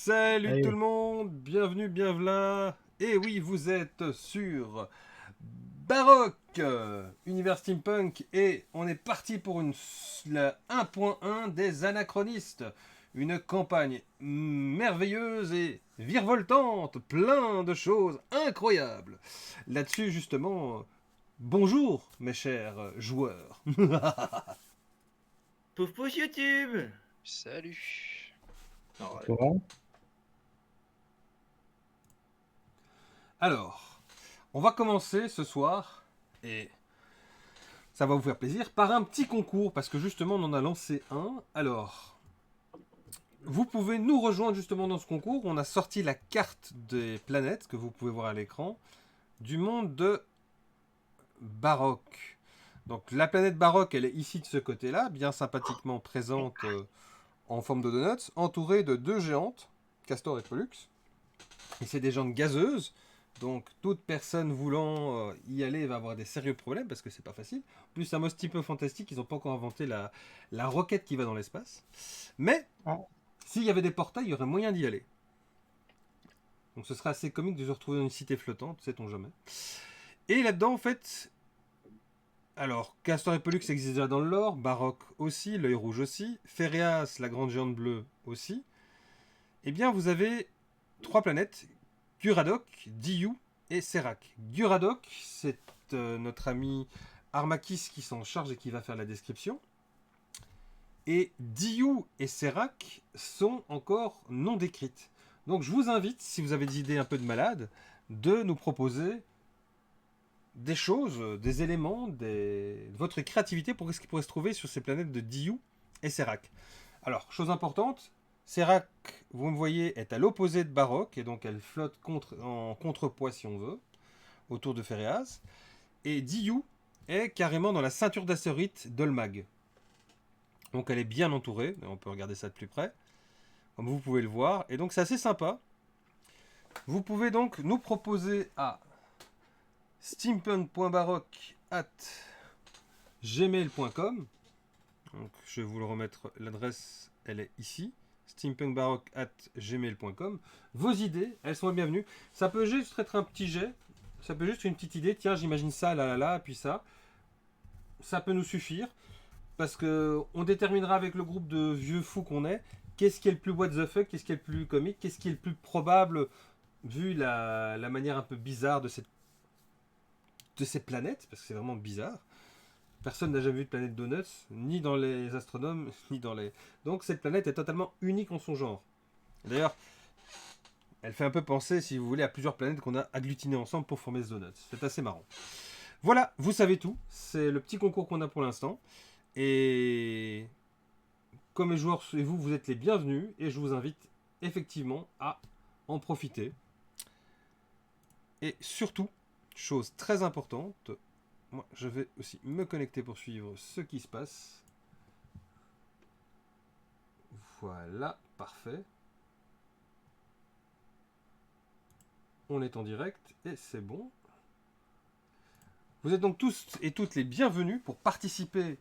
Salut tout Allez, le monde, bienvenue, bienvenue. Et oui, vous êtes sur Baroque, univers steampunk, et on est parti pour la 1.1 des anachronistes. Une campagne merveilleuse et virevoltante, plein de choses incroyables. Là-dessus, justement, bonjour mes chers joueurs. Pouf pouf YouTube. Salut. Non, comment? Alors, on va commencer ce soir, et ça va vous faire plaisir, par un petit concours, parce que justement on en a lancé un. Alors, vous pouvez nous rejoindre justement dans ce concours. On a sorti la carte des planètes, que vous pouvez voir à l'écran, du monde de Baroque. Donc la planète Baroque, elle est ici de ce côté-là, bien sympathiquement présente en forme de donuts, entourée de deux géantes, Castor et Pollux. Et c'est des géantes gazeuses. Donc toute personne voulant y aller va avoir des sérieux problèmes parce que c'est pas facile. En plus, c'est un mot petit peu fantastique, ils n'ont pas encore inventé la roquette qui va dans l'espace. Mais Ah, s'il y avait des portails, il y aurait moyen d'y aller. Donc ce serait assez comique de se retrouver dans une cité flottante, sait-on jamais. Et là-dedans, en fait, alors Castor et Pollux existent déjà dans le lore, Baroque aussi, l'œil rouge aussi, Phéréas, la grande géante bleue aussi. Eh bien, vous avez trois planètes, Guradoc, Diyu et Serac. Guradoc, c'est notre ami Armakis qui s'en charge et qui va faire la description. Et Diyu et Serac sont encore non décrites. Donc je vous invite, si vous avez des idées un peu de malade, de nous proposer des choses, des éléments, votre créativité pour ce qui pourrait se trouver sur ces planètes de Diyu et Serac. Alors, chose importante, Serac, vous me voyez, est à l'opposé de Baroque, et donc elle flotte en contrepoids, si on veut, autour de Phéréas. Et Diyu est carrément dans la ceinture d'astéroïdes d'Olmag. Donc elle est bien entourée, on peut regarder ça de plus près, comme vous pouvez le voir. Et donc c'est assez sympa. Vous pouvez donc nous proposer à steampunk.baroque@gmail.com. Donc je vais vous le remettre, l'adresse elle est ici, steampunkbaroque@gmail.com. Vos idées, elles sont les bienvenues. Ça peut juste être un petit jet, ça peut juste être une petite idée, tiens j'imagine ça, là là là, puis ça. Ça peut nous suffire, parce que on déterminera avec le groupe de vieux fous qu'on est, qu'est-ce qui est le plus what the fuck, qu'est-ce qui est le plus comique, qu'est-ce qui est le plus probable, vu la manière un peu bizarre de ces planètes, parce que c'est vraiment bizarre. Personne n'a jamais vu de planète Donuts, ni dans les astronomes, ni dans les... Donc cette planète est totalement unique en son genre. D'ailleurs, elle fait un peu penser, si vous voulez, à plusieurs planètes qu'on a agglutinées ensemble pour former ce Donuts. C'est assez marrant. Voilà, vous savez tout. C'est le petit concours qu'on a pour l'instant. Et comme les joueurs et vous, vous êtes les bienvenus. Et je vous invite effectivement à en profiter. Et surtout, chose très importante, moi je vais aussi me connecter pour suivre ce qui se passe. Voilà, parfait. On est en direct et c'est bon. Vous êtes donc tous et toutes les bienvenus pour participer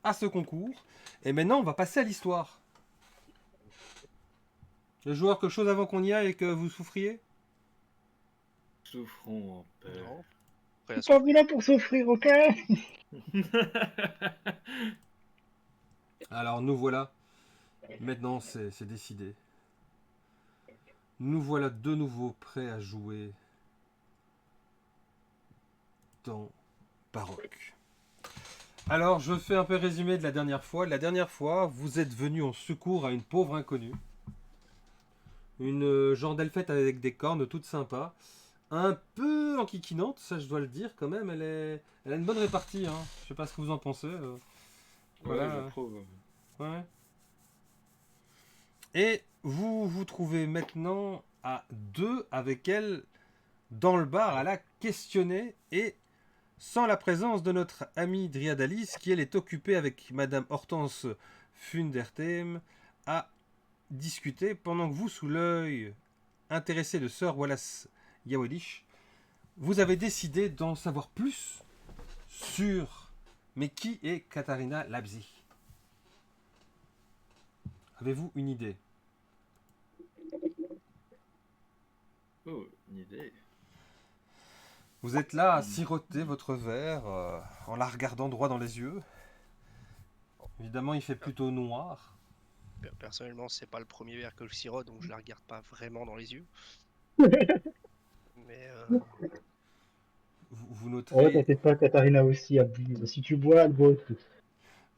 à ce concours. Et maintenant, on va passer à l'histoire. Les joueurs, quelque chose avant qu'on y aille et que vous souffriez? souffrons en paix. Non. je Après, suis pas venu là pour souffrir, ok? Alors nous voilà. Maintenant, c'est décidé. Nous voilà de nouveau prêts à jouer dans Baroque. Alors, je fais un peu résumé de la dernière fois. La dernière fois, vous êtes venu en secours à une pauvre inconnue. Une genre d'elfette avec des cornes toute sympa. Un peu enquiquinante, ça je dois le dire quand même. Elle a une bonne répartie. Hein. Je sais pas ce que vous en pensez. Ouais, Voilà. j'approuve. Ouais. Et vous vous trouvez maintenant à deux avec elle dans le bar à la questionner et sans la présence de notre amie Dryadalis qui elle est occupée avec Madame Hortense Fundertem à discuter pendant que vous sous l'œil intéressé de Sir Wallace Yawadish vous avez décidé d'en savoir plus sur mais qui est Katharina Labzi. Avez-vous une idée? Allez. Vous êtes là à siroter votre verre en la regardant droit dans les yeux. Évidemment, il fait plutôt noir. Personnellement, c'est pas le premier verre que je sirote, donc je la regarde pas vraiment dans les yeux. Mais Vous Ouais, noterez, t'inquiète pas, Katharina aussi a bu. Si tu bois, elle boit aussi.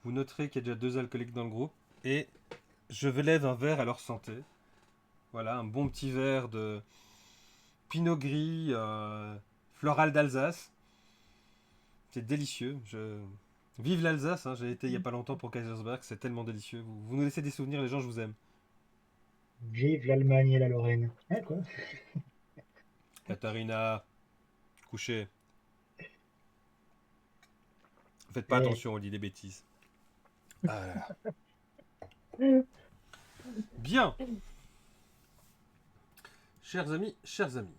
vous noterez qu'il y a déjà 2 alcooliques dans le groupe. Et je lève un verre à leur santé. Voilà, un bon petit verre de Pinot Gris, floral d'Alsace. C'est délicieux. Vive l'Alsace, hein, j'ai été il n'y a pas longtemps pour Kaisersberg, c'est tellement délicieux. Vous nous laissez des souvenirs, les gens, je vous aime. Vive l'Allemagne et la Lorraine. Hein, quoi? Katharina, couchez. Faites pas Eh. attention, on dit des bêtises. Ah là là. Bien. Chers amis, chers amis.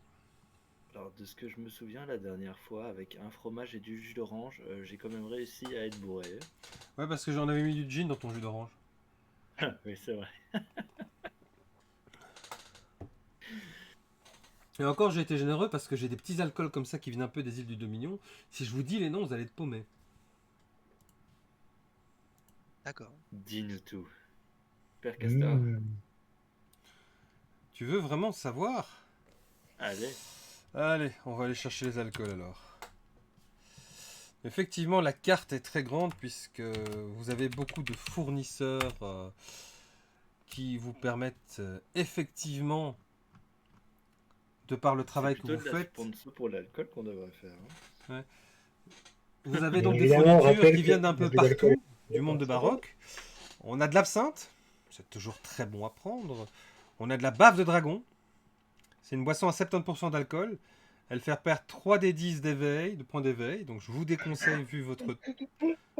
Alors, de ce que je me souviens la dernière fois, avec un fromage et du jus d'orange, j'ai quand même réussi à être bourré. Ouais, parce que j'en avais mis du gin dans ton jus d'orange. Oui, c'est vrai. Et encore, j'ai été généreux parce que j'ai des petits alcools comme ça qui viennent un peu des îles du Dominion. Si je vous dis les noms, vous allez être paumés. d'accord. Dis-nous tout. Père Castor. Tu veux vraiment savoir? Allez. Allez, on va aller chercher les alcools alors. Effectivement, la carte est très grande puisque vous avez beaucoup de fournisseurs qui vous permettent effectivement, de par le travail C'est que plutôt vous de la faites, sponsor pour l'alcool qu'on devrait faire. Hein. vous avez Bien donc des évidemment, on fournitures rappelle qui que viennent d'un peu l'abus d'alcool, partout, du monde de baroque. On a de l'absinthe, c'est toujours très bon à prendre. On a de la bave de dragon, c'est une boisson à 70% d'alcool. Elle fait perdre 3 des 10 d'éveil, de points d'éveil. Donc je vous déconseille, vu votre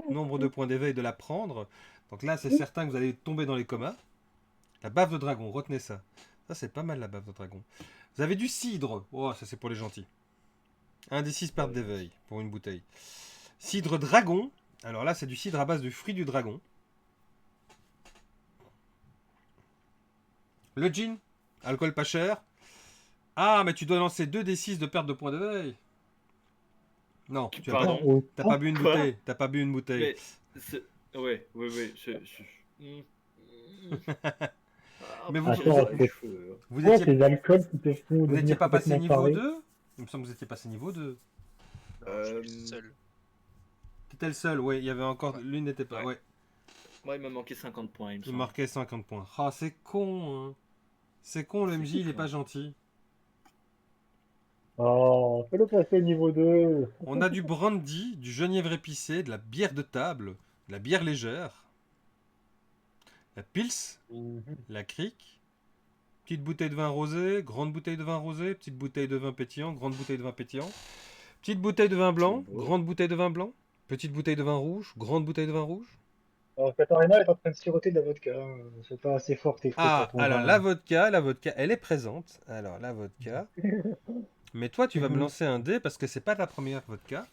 nombre de points d'éveil, de la prendre. Donc là, c'est certain que vous allez tomber dans les comas. La bave de dragon, retenez ça. Ça, c'est pas mal, la bave de dragon. Vous avez du cidre. Oh, ça, c'est pour les gentils. 1 des 6 pertes d'éveil pour une bouteille. Cidre dragon. Alors là, c'est du cidre à base du fruit du dragon. Le gin. Alcool pas cher. Ah, mais tu dois lancer 2 des 6 de perte de points d'éveil. Non, tu as pas, Pardon. t'as pas bu une Quoi bouteille. T'as pas bu une bouteille. Mais, ouais, oui, oui. Mais vous- Attends, les c'est cheveux. Vous quoi étiez, ces alcools qui te font vous n'étiez devenir pas passé complètement niveau taré? 2. Il me semble que vous étiez passé niveau 2. Non, je suis seul. T'étais le seul, ouais. Il y avait encore. Ouais. L'une n'était pas. Ouais. Ouais. Moi, il m'a manqué 50 points, il me Il semble. marquait 50 points. Ah, c'est con, hein. C'est con, le C'est MJ, il est con. pas gentil. Oh, fais-le passer niveau 2. On a du brandy, du genièvre épicé, de la bière de table, de la bière légère, la pils, la crique, petite bouteille de vin rosé, grande bouteille de vin rosé, petite bouteille de vin pétillant, grande bouteille de vin pétillant, petite bouteille de vin blanc, C'est beau. grande bouteille de vin blanc, petite bouteille de vin rouge, grande bouteille de vin rouge. Alors, Katharina est en train de siroter de la vodka. Hein. C'est pas assez fort tes fruits pour Ah, ton alors vin. la vodka, elle est présente. Alors la vodka. Mais toi, tu vas me lancer un dé parce que c'est pas ta première vodka.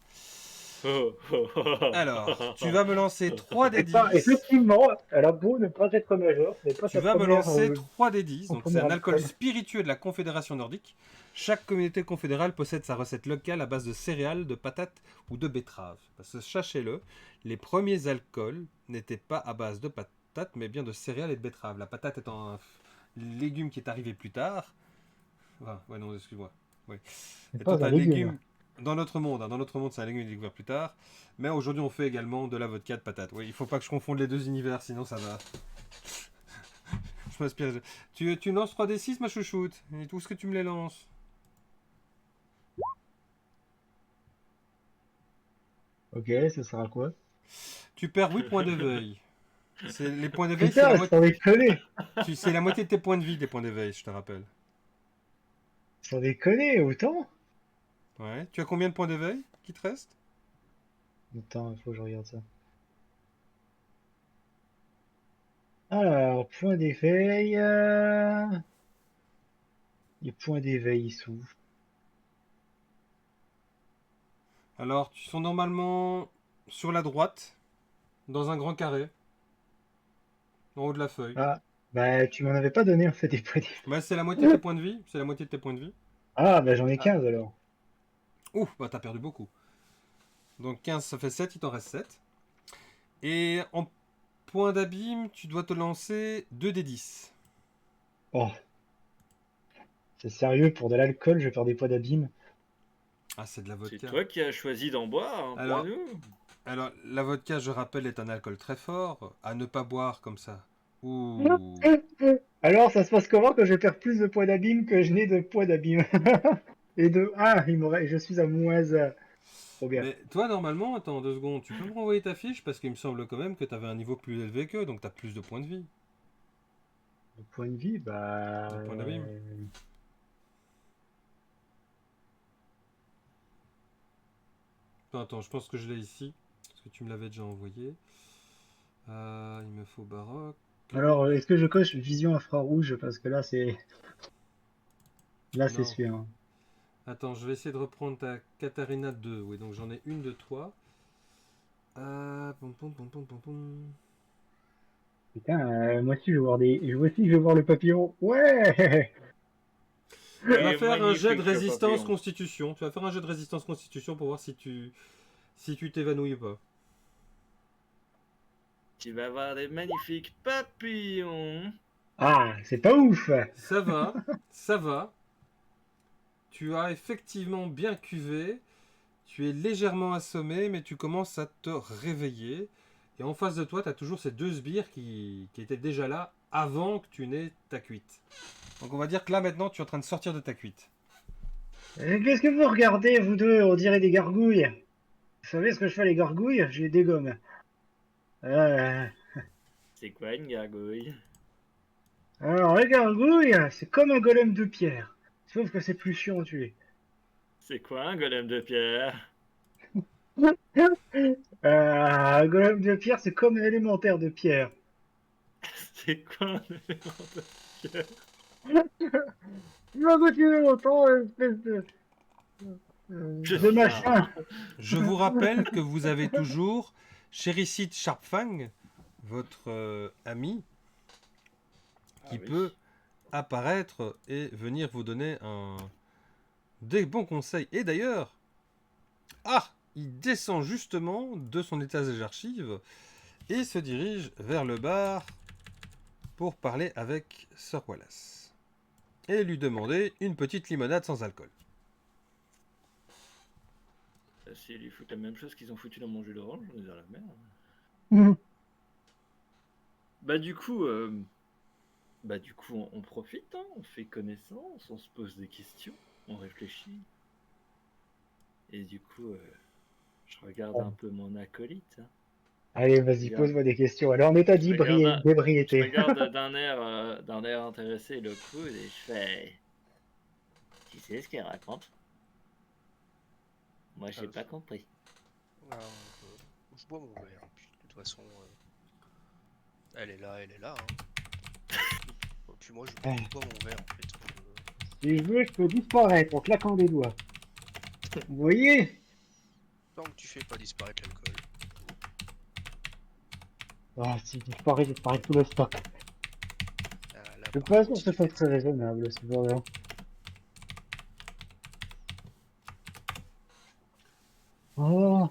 Alors, tu vas me lancer 3 des 10. Effectivement, elle a beau ne pas être majeure, ce n'est pas Tu sa vas me première, lancer 3 des 10. son Donc, c'est premier un alcool alcool. spiritueux de la Confédération nordique. Chaque communauté confédérale possède sa recette locale à base de céréales, de patates ou de betteraves. Parce que sachez-le, les premiers alcools n'étaient pas à base de patates, mais bien de céréales et de betteraves. La patate étant un légume qui est arrivé plus tard. Ah, ouais, non, excuse-moi. Oui. C'est Étant pas un un légume. légume dans notre monde, c'est un légume découvert plus tard. Mais aujourd'hui, on fait également de la vodka de patate. Oui, il faut pas que je confonde les deux univers, sinon ça va. Je m'inspire. Tu lances 3 d 6, ma chouchoute. Et tout ce que tu me les lances. Ok, ce sera quoi? Tu perds 8 points d'éveil. Les points d'éveil, c'est Putain, la, sans déconner! c'est la moitié de tes points de vie, des points d'éveil, je te rappelle. Sans déconner, autant? Ouais. Tu as combien de points d'éveil qui te restent? Attends, il faut que je regarde ça. Alors, point d'éveil. Les points d'éveil, ils sont où? Alors, tu sont normalement sur la droite, dans un grand carré, en haut de la feuille. Ah, bah, tu m'en avais pas donné en fait des points d'éveil. Ouais, c'est la moitié de tes points de vie. C'est la moitié de tes points de vie. Ah, bah j'en ai 15 alors. Ouf, bah t'as perdu beaucoup. Donc 15, ça fait 7, il t'en reste 7. Et en point d'abîme, tu dois te lancer 2 des 10. Oh, c'est sérieux, pour de l'alcool, je vais faire des poids d'abîme. Ah, c'est de la C'est vodka. toi qui as choisi d'en boire, hein, pas Alors, nous. alors, la vodka, je rappelle, est un alcool très fort, à ne pas boire comme ça. Ouh. Alors, ça se passe comment quand je perds plus de poids d'abîme que je n'ai de poids d'abîme? Et de... Ah, je suis à moins 1. Trop bien. Mais toi, normalement, attends 2 secondes, tu peux me renvoyer ta fiche parce qu'il me semble quand même que tu avais un niveau plus élevé qu'eux, donc tu as plus de points de vie. Le point de vie, bah... Un point d'abîme. Attends, je pense que je l'ai ici, parce que tu me l'avais déjà envoyé. Il me faut baroque. Alors, est-ce que je coche vision infrarouge? Parce que là, c'est... Là, c'est Non. sûr. Attends, je vais essayer de reprendre ta Katarina 2. Oui, donc j'en ai une de toi. Pom, pom, pom, pom, pom, pom. Putain, moi aussi, je vais voir Moi aussi, je vais voir le papillon. Ouais! Tu Il vas est faire un jet de magnifique, ce résistance papillon. constitution. Tu vas faire un jet de résistance constitution pour voir si tu t'évanouis ou pas. Tu vas avoir des magnifiques papillons. Ah, c'est pas ouf! Ça va, ça va. Tu as effectivement bien cuvé. Tu es légèrement assommé, mais tu commences à te réveiller. Et en face de toi, tu as toujours ces 2 sbires qui étaient déjà là avant que tu n'aies ta cuite. Donc on va dire que là maintenant, tu es en train de sortir de ta cuite. Qu'est-ce que vous regardez, vous deux? On dirait des gargouilles. Vous savez ce que je fais les gargouilles? Je les dégomme. Euh, C'est quoi une gargouille? Alors, les gargouilles, c'est comme un golem de pierre. Sauf que c'est plus chiant à tuer. C'est quoi un golem de pierre? Un golem de pierre, c'est comme un élémentaire de pierre. C'est quoi un élément de pierre? Il va continuer longtemps, espèce Je de suis machin. Je vous rappelle que vous avez toujours Chéricide Sharpfang, votre ami, Ah qui oui. peut apparaître et venir vous donner des bons conseils. Et d'ailleurs, il descend justement de son étage des archives et se dirige vers le bar pour parler avec Sir Wallace et lui demander une petite limonade sans alcool. S'ils lui foutent la même chose qu'ils ont foutu dans mon jus d'orange, on est dans la merde. Bah du coup, on profite, hein, on fait connaissance, on se pose des questions, on réfléchit. Et du coup, je regarde un peu mon acolyte. Hein. Allez, vas-y, Regarde. pose-moi des questions. Alors, en état Je d'ébriété. regarde d'un air intéressé le coude et je fais. Tu sais ce qu'elle raconte? Moi, j'ai pas compris. Ah, je bois mon verre. Puis, de toute façon, elle est là, elle est là. Hein. Puis moi, je bois mon verre en fait. Si je veux, je peux disparaître en claquant des doigts. Vous voyez? Tant que tu fais pas disparaître l'alcool. Ah, si disparaît tout le stock. Là, Je suis par pas sûr contre, que ce soit très raisonnable, ce genre-là. Oh.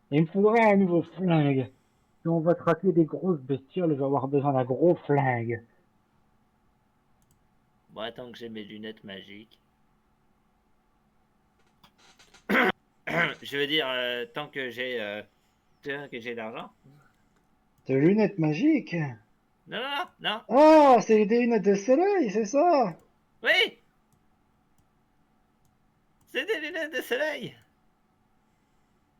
Il me faudrait un nouveau flingue. Si on va traquer des grosses bestioles, je vais avoir besoin d'un gros flingue. Moi, tant que j'ai mes lunettes magiques. Je veux dire, tant que j'ai d'argent. Des lunettes magiques? Non, non, non, non. Oh, c'est des lunettes de soleil, c'est ça? Oui! C'est des lunettes de soleil!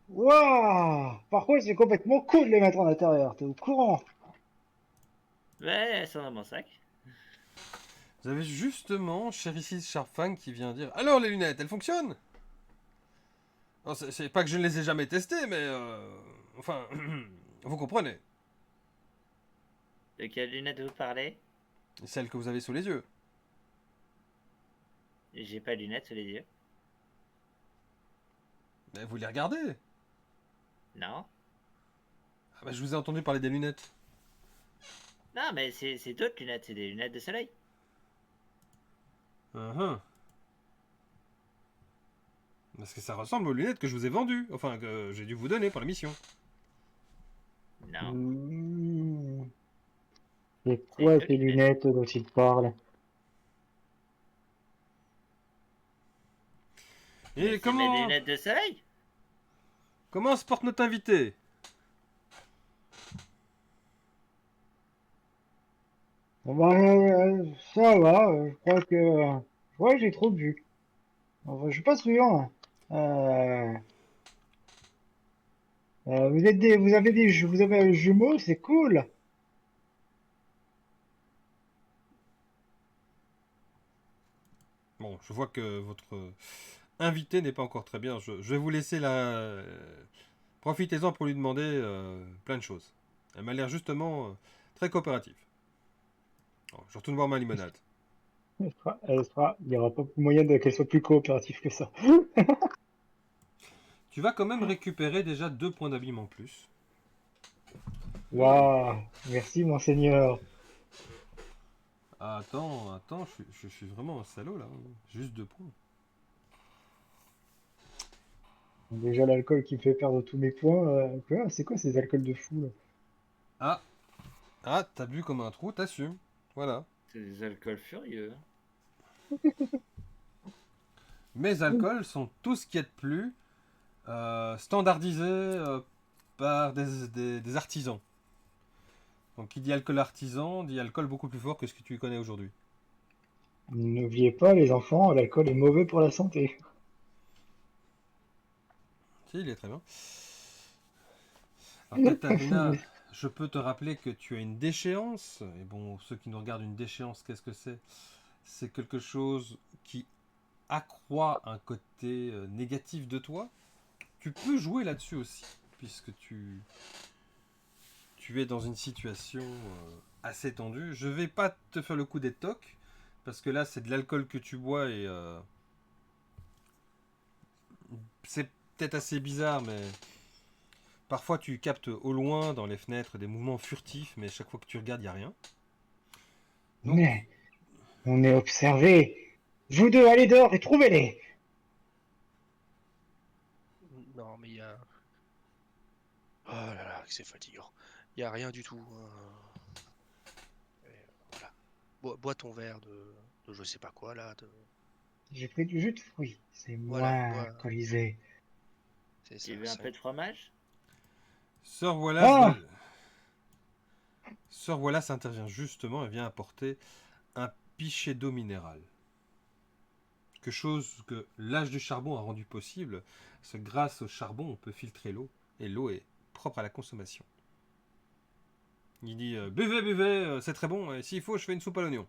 Waouh! Par contre, c'est complètement cool de les mettre en intérieur, t'es au courant? Ouais, elles sont dans mon sac. Vous avez justement Chéricide Sharpfang qui vient dire alors les lunettes, elles fonctionnent? Non, c'est pas que je ne les ai jamais testées, mais enfin, vous comprenez. De quelles lunettes vous parlez? Celles que vous avez sous les yeux. J'ai pas de lunettes sous les yeux. Mais vous les regardez. Non. Ah bah, je vous ai entendu parler des lunettes. Non, mais c'est d'autres lunettes, c'est des lunettes de soleil. Uhum. Parce que ça ressemble aux lunettes que je vous ai vendues. Enfin, que j'ai dû vous donner pour la mission. Non. Hmm. C'est C'est quoi deux ces lunettes dont il parle? Et Mais c'est des comment, lunettes de soleil? comment se porte notre invité? Ça va, je crois que j'ai trop bu. Enfin, je suis pas sûr. Euh, vous avez un jumeau, c'est cool. Bon, je vois que votre invité n'est pas encore très bien. Je vais vous laisser là. Profitez-en pour lui demander plein de choses. Elle m'a l'air justement très coopérative. Bon, je retourne boire ma limonade. Il n'y aura pas moyen qu'elle soit plus coopérative que ça. Tu vas quand même récupérer déjà 2 points d'habillement en plus. Waouh, merci monseigneur. Ah, attends, attends, je suis vraiment un salaud là. Juste 2 points. Déjà l'alcool qui me fait perdre tous mes points. Quoi, c'est quoi ces alcools de fou là? Ah, ah, t'as bu comme un trou, t'assumes. Voilà. C'est des alcools furieux. Mes alcools sont tout ce qu'il y a de plus standardisés par des artisans. Donc, qui dit alcool artisan, dit alcool beaucoup plus fort que ce que tu connais aujourd'hui. N'oubliez pas les enfants, l'alcool est mauvais pour la santé. Si, il est très bien. Alors, Katharina, je peux te rappeler que tu as une déchéance. Et bon, ceux qui nous regardent, une déchéance, qu'est-ce que c'est? C'est quelque chose qui accroît un côté négatif de toi. Tu peux jouer là-dessus aussi, puisque tu es dans une situation assez tendue. Je vais pas te faire le coup des tocs, parce que là, c'est de l'alcool que tu bois et c'est peut-être assez bizarre, mais parfois tu captes au loin dans les fenêtres des mouvements furtifs, mais chaque fois que tu regardes, il n'y a rien. Donc, Mais on est observé. Vous deux, allez dehors et trouvez-les. Non, mais il y a. Oh là là, que c'est fatigant. Il y a rien du tout. Voilà. Bois ton verre de je sais pas quoi là. J'ai pris du jus de fruits. C'est Voilà, moins bois. alcoolisé. C'est ça. Tu veux un peu de fromage? Sœur Wallace, Ah! Sœur Wallace intervient justement et vient apporter un pichet d'eau minérale. Quelque chose que l'âge du charbon a rendu possible, parce que grâce au charbon, on peut filtrer l'eau, et l'eau est propre à la consommation. Il dit buvez, buvez, c'est très bon, et s'il faut, je fais une soupe à l'oignon.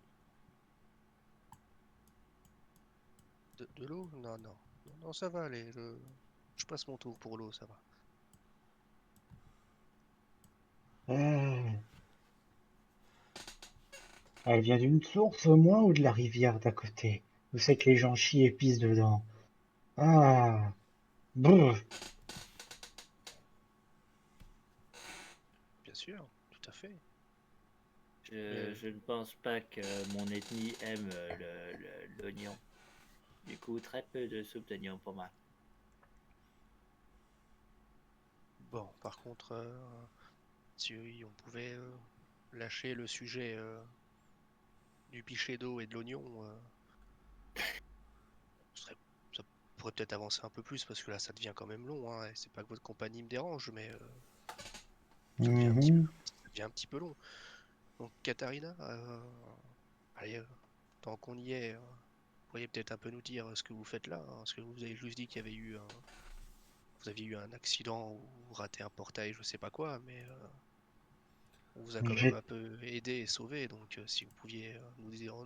De l'eau? Non, non. Non, ça va aller. Je passe mon tour pour l'eau, ça va. Euh, Elle vient d'une source au moins ou de la rivière d'à côté? Vous savez que les gens chient et pissent dedans. Ah! Brr. Bien sûr, tout à fait. Je ne pense pas que mon ethnie aime l'oignon. Du coup, très peu de soupe d'oignon pour moi. Bon, par contre, si on pouvait lâcher le sujet du pichet d'eau et de l'oignon, ça pourrait peut-être avancer un peu plus parce que là, ça devient quand même long. Hein, et c'est pas que votre compagnie me dérange, mais Mhm. ça devient un petit peu long. Donc, Katharina, allez, tant qu'on y est, vous pourriez peut-être un peu nous dire ce que vous faites là. Hein, parce que vous avez juste dit qu'il y avait vous aviez eu un accident ou vous ratez un portail, je sais pas quoi, mais on vous a quand même J'ai un peu aidé et sauvé. Donc, si vous pouviez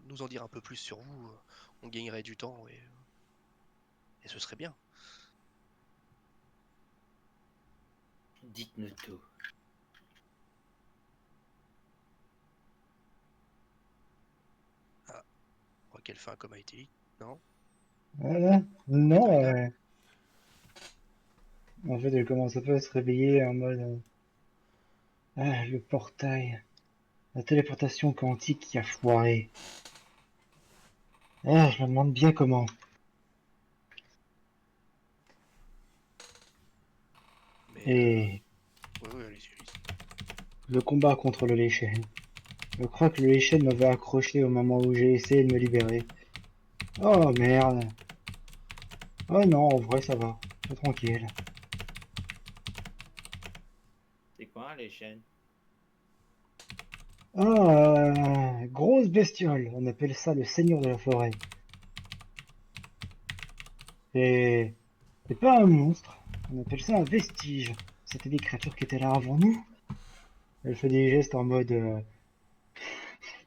nous en dire un peu plus sur vous, on gagnerait du temps et ce serait bien. Dites-nous tout. Ah, je crois qu'elle fait un coma éthylique, non? Non, Katharina? en fait, elle commence un peu à se réveiller en mode ah, le portail, la téléportation quantique qui a foiré. Ah, je me demande bien comment. Mais Et ouais, ouais, allez-y, allez-y. le combat contre le Lichen. Je crois que le Lichen m'avait accroché au moment où j'ai essayé de me libérer. Oh merde. Oh non, en vrai ça va. Je suis tranquille. C'est quoi les chaînes? Ah, grosse bestiole. On appelle ça le seigneur de la forêt. Et c'est pas un monstre. On appelle ça un vestige. C'était des créatures qui étaient là avant nous. Elle fait des gestes en mode...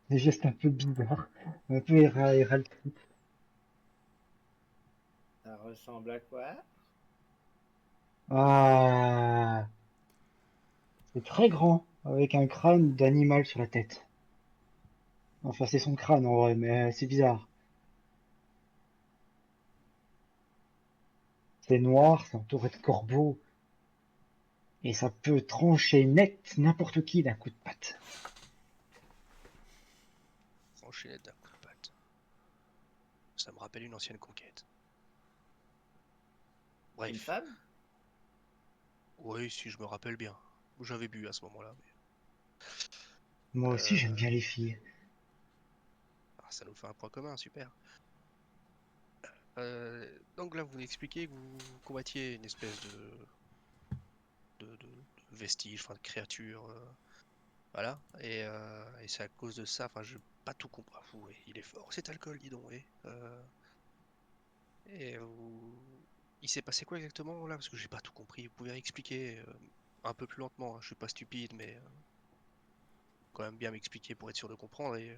des gestes un peu bizarres. Un peu héraldiques. Ça ressemble à quoi? Ah, c'est très grand. Avec un crâne d'animal sur la tête. Enfin, c'est son crâne en vrai, mais c'est bizarre. C'est noir, c'est entouré de corbeaux. Et ça peut trancher net n'importe qui d'un coup de patte. Enchaîner d'un coup de patte. Ça me rappelle une ancienne conquête. Une Bref. femme? Oui, si je me rappelle bien. J'avais bu à ce moment-là. Moi aussi, j'aime Euh, bien les filles. ça nous fait un point commun, super. Donc là, vous m'expliquez que vous combattiez une espèce de vestige, enfin de créature, voilà. Et c'est à cause de ça, enfin, je pas tout compris. Ah, ouais, il est fort cet alcool, dis donc. Et il s'est passé quoi exactement là? Parce que j'ai pas tout compris. Vous pouvez expliquer un peu plus lentement, hein. Je suis pas stupide, mais quand même bien m'expliquer pour être sûr de comprendre. Et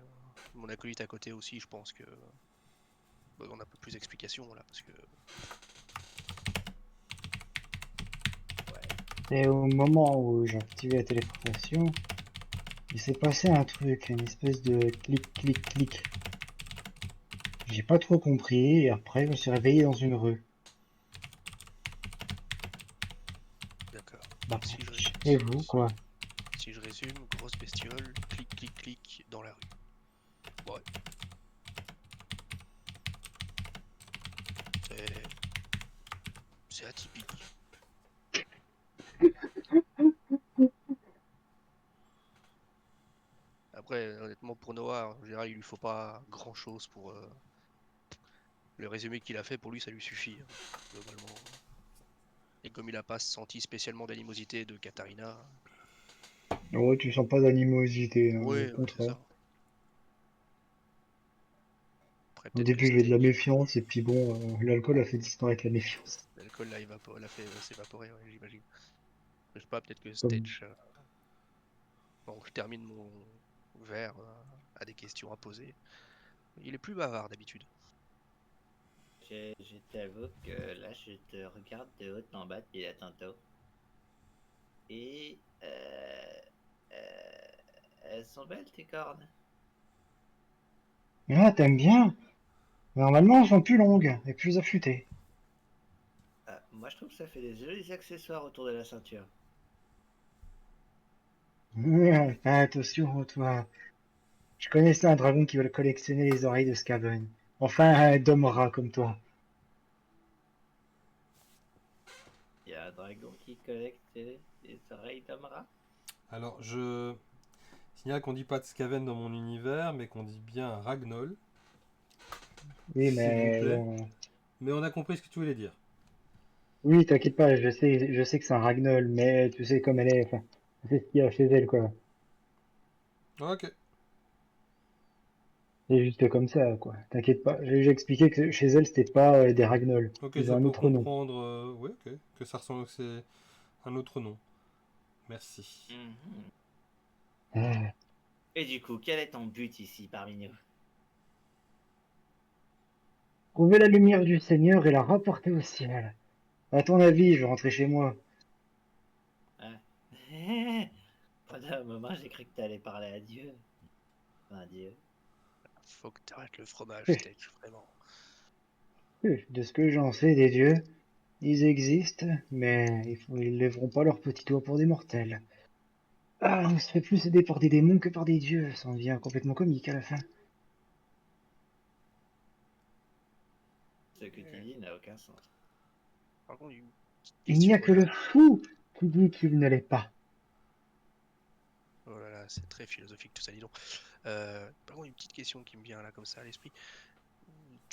mon acolyte à côté aussi, je pense que on a un peu plus d'explications là, parce que Ouais. Et au moment où j'ai activé la téléportation, il s'est passé un truc, une espèce de clic, clic, clic. J'ai pas trop compris, et après, je me suis réveillé dans une rue. d'accord. Bah, Donc si je, et vous, quoi? si je résume, grosse bestiole, clic clic clic dans la rue. Ouais, c'est c'est atypique. Après, honnêtement, pour Noah, en général, il lui faut pas grand chose pour le résumé qu'il a fait. Pour lui, ça lui suffit, hein, globalement. Et comme il a pas senti spécialement d'animosité de Katharina, Oh, tu sens pas d'animosité, hein, au ouais, ouais, c'est contraire. ça. Après, Au peut-être que le début, j'avais de la steak, méfiance, et puis bon, l'alcool a fait disparaître la méfiance. l'alcool l'a fait s'évaporer, ouais, j'imagine. Je sais pas, peut-être que Comme... Stage, bon, je termine mon verre à des questions à poser. Il est plus bavard d'habitude. Je t'avoue que là, je te regarde de haut en bas depuis la tantôt. Et elles sont belles tes cornes. Ah, t'aimes bien? Normalement, elles sont plus longues et plus affûtées. Ah, moi, je trouve que ça fait des jolis accessoires autour de la ceinture. Fais attention, toi. Je connaissais un dragon qui veut collectionner les oreilles de Skaven. Enfin, un Domra comme toi. Il y a un dragon qui collecte les oreilles d'Amra. Alors, je signale qu'on dit pas de Skaven dans mon univers, mais qu'on dit bien Ragnoll, Oui, s'il vous mais plaît. bon. Mais on a compris ce que tu voulais dire. Oui, t'inquiète pas, je sais que c'est un Ragnoll, mais tu sais comme elle est, enfin, c'est ce qu'il y a chez elle, quoi. Ok, C'est juste comme ça, quoi. T'inquiète pas. J'ai expliqué que chez elle, c'était pas des Ragnoll. ok, Ils ont c'est un pour autre nom. comprendre. Oui, ok, que ça ressemble, que c'est un autre nom. Merci. Mhm. Ah. Et du coup, quel est ton but ici parmi nous? Trouver la lumière du Seigneur et la rapporter au ciel. À ton avis, je vais rentrer chez moi. Hein? Pendant un moment, j'ai cru que t'allais parler à Dieu. Enfin, Dieu. Faut que t'arrêtes le fromage, Stage, vraiment. De ce que j'en sais des dieux, ils existent, mais ils lèveront pas leurs petits doigts pour des mortels. Ah, on se fait plus aider par des démons que par des dieux, ça en devient complètement comique à la fin. Ce que tu dis n'a aucun sens. Par contre, une petite Il n'y a question. que le fou qui dit qu'il ne l'est pas. Oh là là, c'est très philosophique tout ça, dis donc. Par contre, une petite question qui me vient là comme ça à l'esprit.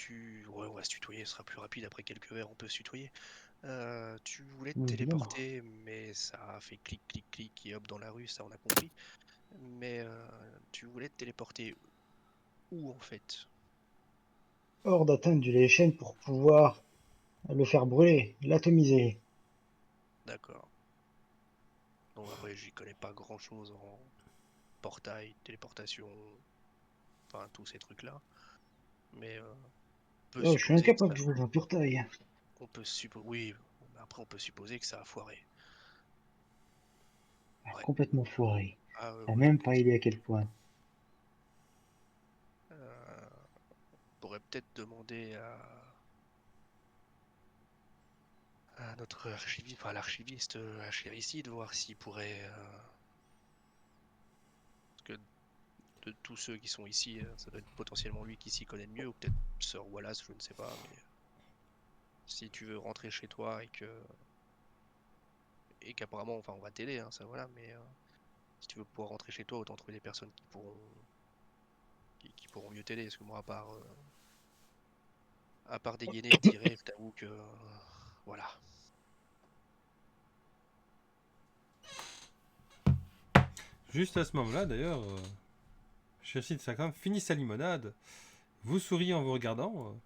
Ouais, on va se tutoyer, ce sera plus rapide après quelques verres, on peut se tutoyer. Tu voulais te Oui, évidemment. téléporter, mais ça a fait clic, clic, clic et hop dans la rue, ça on a compris. Mais tu voulais te téléporter où en fait? Hors d'atteinte du chaîne pour pouvoir le faire brûler, l'atomiser. D'accord. Donc après, j'y connais pas grand chose en portail, téléportation, enfin tous ces trucs-là. Mais on peut Oh, je suis supposer que incapable ça. de jouer un portail. Oui, mais après on peut supposer que ça a foiré. Ouais. Complètement foiré. Ah ouais, T'as ouais. même pas idée à quel point. On pourrait peut-être demander à notre archiviste, enfin l'archiviste ici, de voir s'il pourrait. Parce que de tous ceux qui sont ici, ça doit être potentiellement lui qui s'y connaît le mieux, ou peut-être Sir Wallace, je ne sais pas, mais si tu veux rentrer chez toi et qu'apparemment, enfin on va t'aider, hein, ça voilà, mais si tu veux pouvoir rentrer chez toi, autant trouver des personnes qui pourront mieux t'aider, parce que moi à part dégainer et tirer, je t'avoue que voilà. Juste à ce moment-là, d'ailleurs, Chelsea de Sacram finit sa limonade, vous sourit en vous regardant.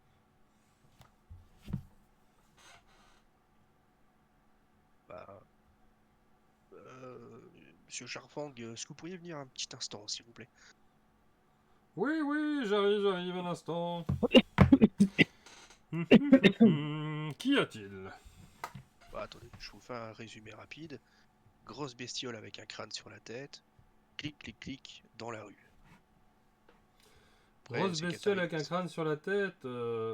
Bah, Monsieur Charfang, est-ce que vous pourriez venir un petit instant, s'il vous plaît? Oui, oui, j'arrive un instant. Qu'y a-t-il? Bah, attendez, je vous fais un résumé rapide. Grosse bestiole avec un crâne sur la tête. Clic, clic, clic, dans la rue. Après, Grosse c'est bestiole Katharine. avec un crâne sur la tête.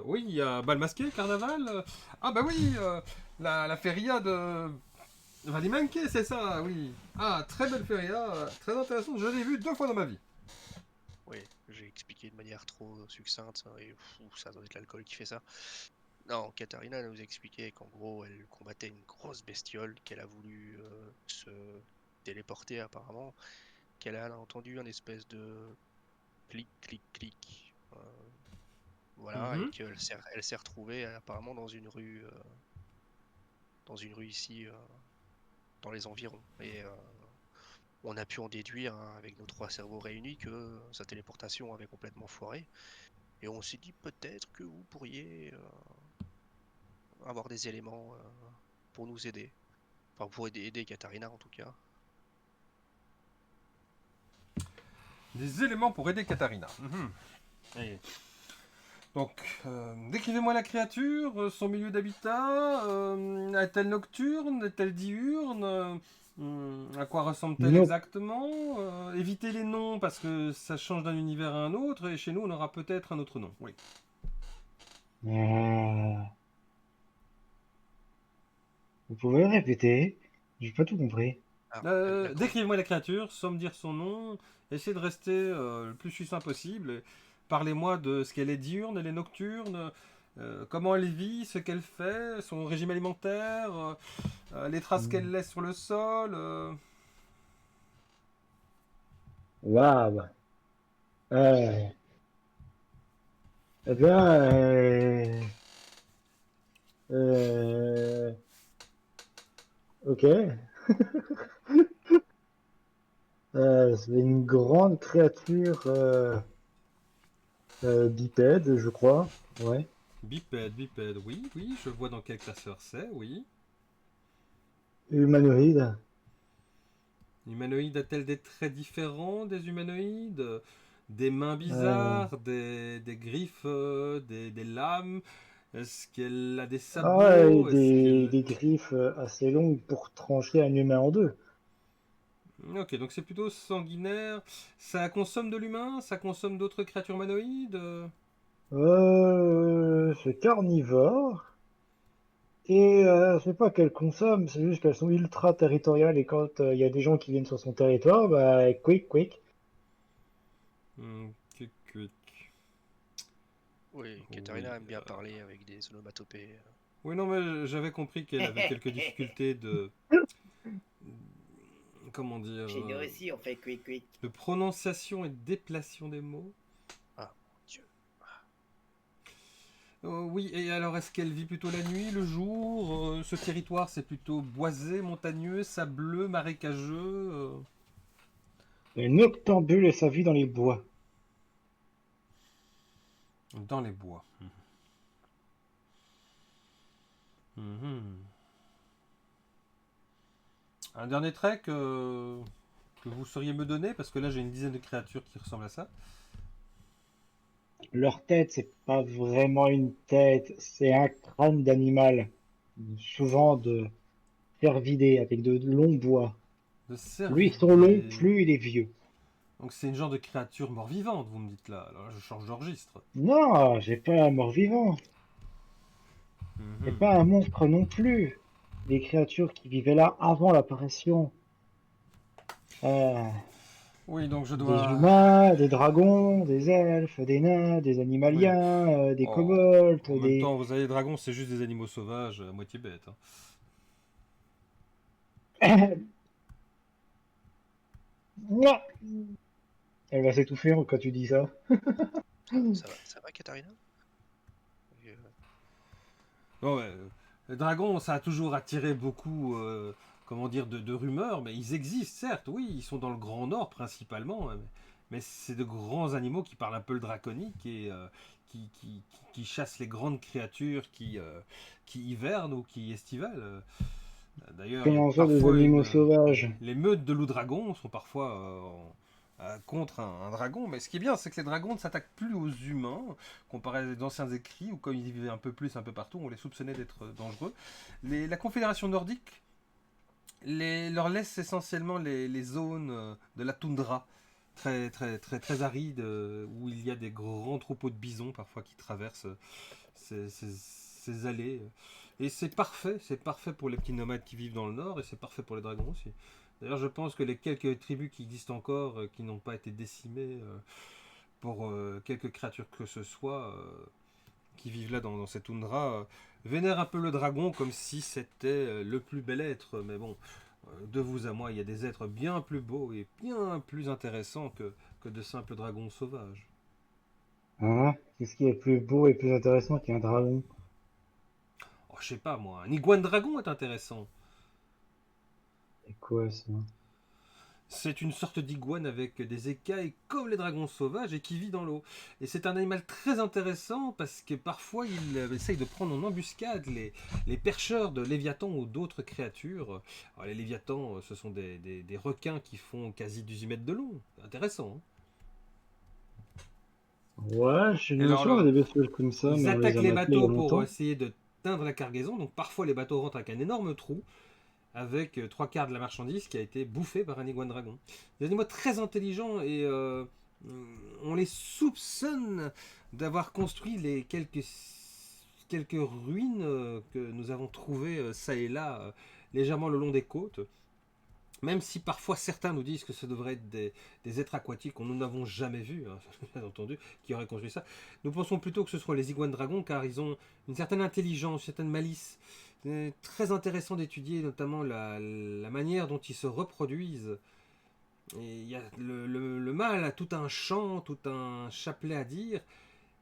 Oui, il y a bal masqué, carnaval. Ah bah oui, la feria de Valimanque, c'est ça, oui. Ah, très belle feria, très intéressante. Je l'ai vue 2 fois dans ma vie. Oui, j'ai expliqué de manière trop succincte, hein, et ça doit être l'alcool qui fait ça. Non, Katharina nous expliquait qu'en gros, elle combattait une grosse bestiole, qu'elle a voulu se téléporter apparemment, qu'elle a entendu un espèce de clic, clic, clic. Voilà, et Mhm. elle s'est retrouvée apparemment dans une rue ici, dans les environs. Et on a pu en déduire, hein, avec nos trois cerveaux réunis, que sa téléportation avait complètement foiré. Et on s'est dit peut-être que vous pourriez avoir des éléments pour nous aider. Enfin, pour aider Katharina en tout cas. Des éléments pour aider Katharina. Mhm. Et donc, décrivez-moi la créature, son milieu d'habitat. Est-elle nocturne? Est-elle diurne? À quoi ressemble-t-elle Nope. exactement? Évitez les noms parce que ça change d'un univers à un autre et chez nous on aura peut-être un autre nom. Oui. Euh, Vous pouvez répéter? J'ai pas tout compris. Alors, la grande. Décrivez-moi la créature sans me dire son nom. Essayez de rester le plus succinct possible. Parlez-moi de ce qu'elle est diurne, elle est nocturne, comment elle vit, ce qu'elle fait, son régime alimentaire, les traces Hmm. qu'elle laisse sur le sol. Waouh. Euh, eh bien, ok. C'est une grande créature bipède, je crois. Ouais. Bipède, bipède, oui, oui, je vois dans quel classeur c'est, oui. Humanoïde. Humanoïde a-t-elle des traits différents des humanoïdes? Des mains Euh, bizarres, des griffes, des lames? Est-ce qu'elle a des et sabots? Est-ce qu'elle... des griffes assez longues pour trancher un humain en deux. Ok, donc c'est plutôt sanguinaire. Ça consomme de l'humain? Ça consomme d'autres créatures humanoïdes? C'est carnivore. Et c'est pas qu'elles consomment, c'est juste qu'elles sont ultra territoriales et quand il y a des gens qui viennent sur son territoire, bah quick, quick. Cuc, cuc. Oui, Oui, Katarina aime bien parler avec des onomatopées. Oui, non, mais j'avais compris qu'elle avait quelques difficultés de... Comment dire... Chez nous aussi, on fait quick quick. de prononciation et de déplation des mots. Ah, mon Dieu. Oui, et alors est-ce qu'elle vit plutôt la nuit, le jour ce territoire, c'est plutôt boisé, montagneux, sableux, marécageux Un noctambule et sa vie dans les bois. Dans les bois. Mhm. Un dernier trait que vous sauriez me donner, parce que là j'ai une dizaine de créatures qui ressemblent à ça. Leur tête, c'est pas vraiment une tête, c'est un crâne d'animal. Souvent de cervidé avec de longs bois. De Plus ils sont longs, cervidés. plus il est vieux. Donc c'est une genre de créature mort-vivante, vous me dites là. Alors là, je change de registre. Non, j'ai pas un mort-vivant. C'est Mhm. pas un monstre non plus. Des créatures qui vivaient là avant l'apparition. Euh, Oui, donc je des dois... humains, des dragons, des elfes, des nains, des Oui. animaliens, des Oh. kobolds, En même des... temps, vous savez, les dragons, c'est juste des animaux sauvages, à moitié bêtes. Hein. Mouah. Elle va s'étouffer quand tu dis ça. Ça va, Katarina? Euh, Non, ouais, le dragon, ça a toujours attiré beaucoup, comment dire, de rumeurs, mais ils existent, certes, oui, ils sont dans le Grand Nord principalement, hein, mais c'est de grands animaux qui parlent un peu le draconique et qui chassent les grandes créatures qui hivernent ou qui estivalent. D'ailleurs, il y a Comment ça, des parfois animaux une. sauvages? Les meutes de loups-dragons sont parfois contre un dragon, mais ce qui est bien, c'est que les dragons ne s'attaquent plus aux humains, comparé à d'anciens écrits, où comme ils vivaient un peu plus un peu partout, on les soupçonnait d'être dangereux. La Confédération nordique leur laisse essentiellement les zones de la toundra, très arides, où il y a des grands troupeaux de bisons parfois qui traversent ces allées. Et c'est parfait pour les petits nomades qui vivent dans le nord, et c'est parfait pour les dragons aussi. D'ailleurs, je pense que les quelques tribus qui existent encore, qui n'ont pas été décimées pour quelques créatures que ce soit, qui vivent là dans cette toundra, vénèrent un peu le dragon comme si c'était le plus bel être. Mais bon, de vous à moi, il y a des êtres bien plus beaux et bien plus intéressants que de simples dragons sauvages. Hein? Qu'est-ce qui est plus beau et plus intéressant qu'un dragon? Oh, je sais pas moi, un iguane dragon est intéressant. C'est quoi ça? C'est une sorte d'iguane avec des écailles comme les dragons sauvages et qui vit dans l'eau. Et c'est un animal très intéressant parce que parfois il essaye de prendre en embuscade les percheurs de léviathans ou d'autres créatures. Alors, les léviathans, ce sont des requins qui font quasi 18 mètres de long. Intéressant. Hein. Ouais, je Et me alors, souviens des bestioles comme ça, mais ils on les attaquent a les maintenus il y a bateaux pour longtemps. essayer de teindre la cargaison. Donc parfois les bateaux rentrent avec un énorme trou avec trois quarts de la marchandise qui a été bouffée par un iguane dragon. Des animaux très intelligents et on les soupçonne d'avoir construit les quelques ruines que nous avons trouvées ça et là, légèrement le long des côtes. Même si parfois certains nous disent que ce devrait être des êtres aquatiques que nous n'avons jamais vus, hein, bien entendu, qui auraient construit ça. Nous pensons plutôt que ce soit les iguanes dragons car ils ont une certaine intelligence, une certaine malice. C'est très intéressant d'étudier notamment la manière dont ils se reproduisent. Et il y a le mâle a tout un chant, tout un chapelet à dire,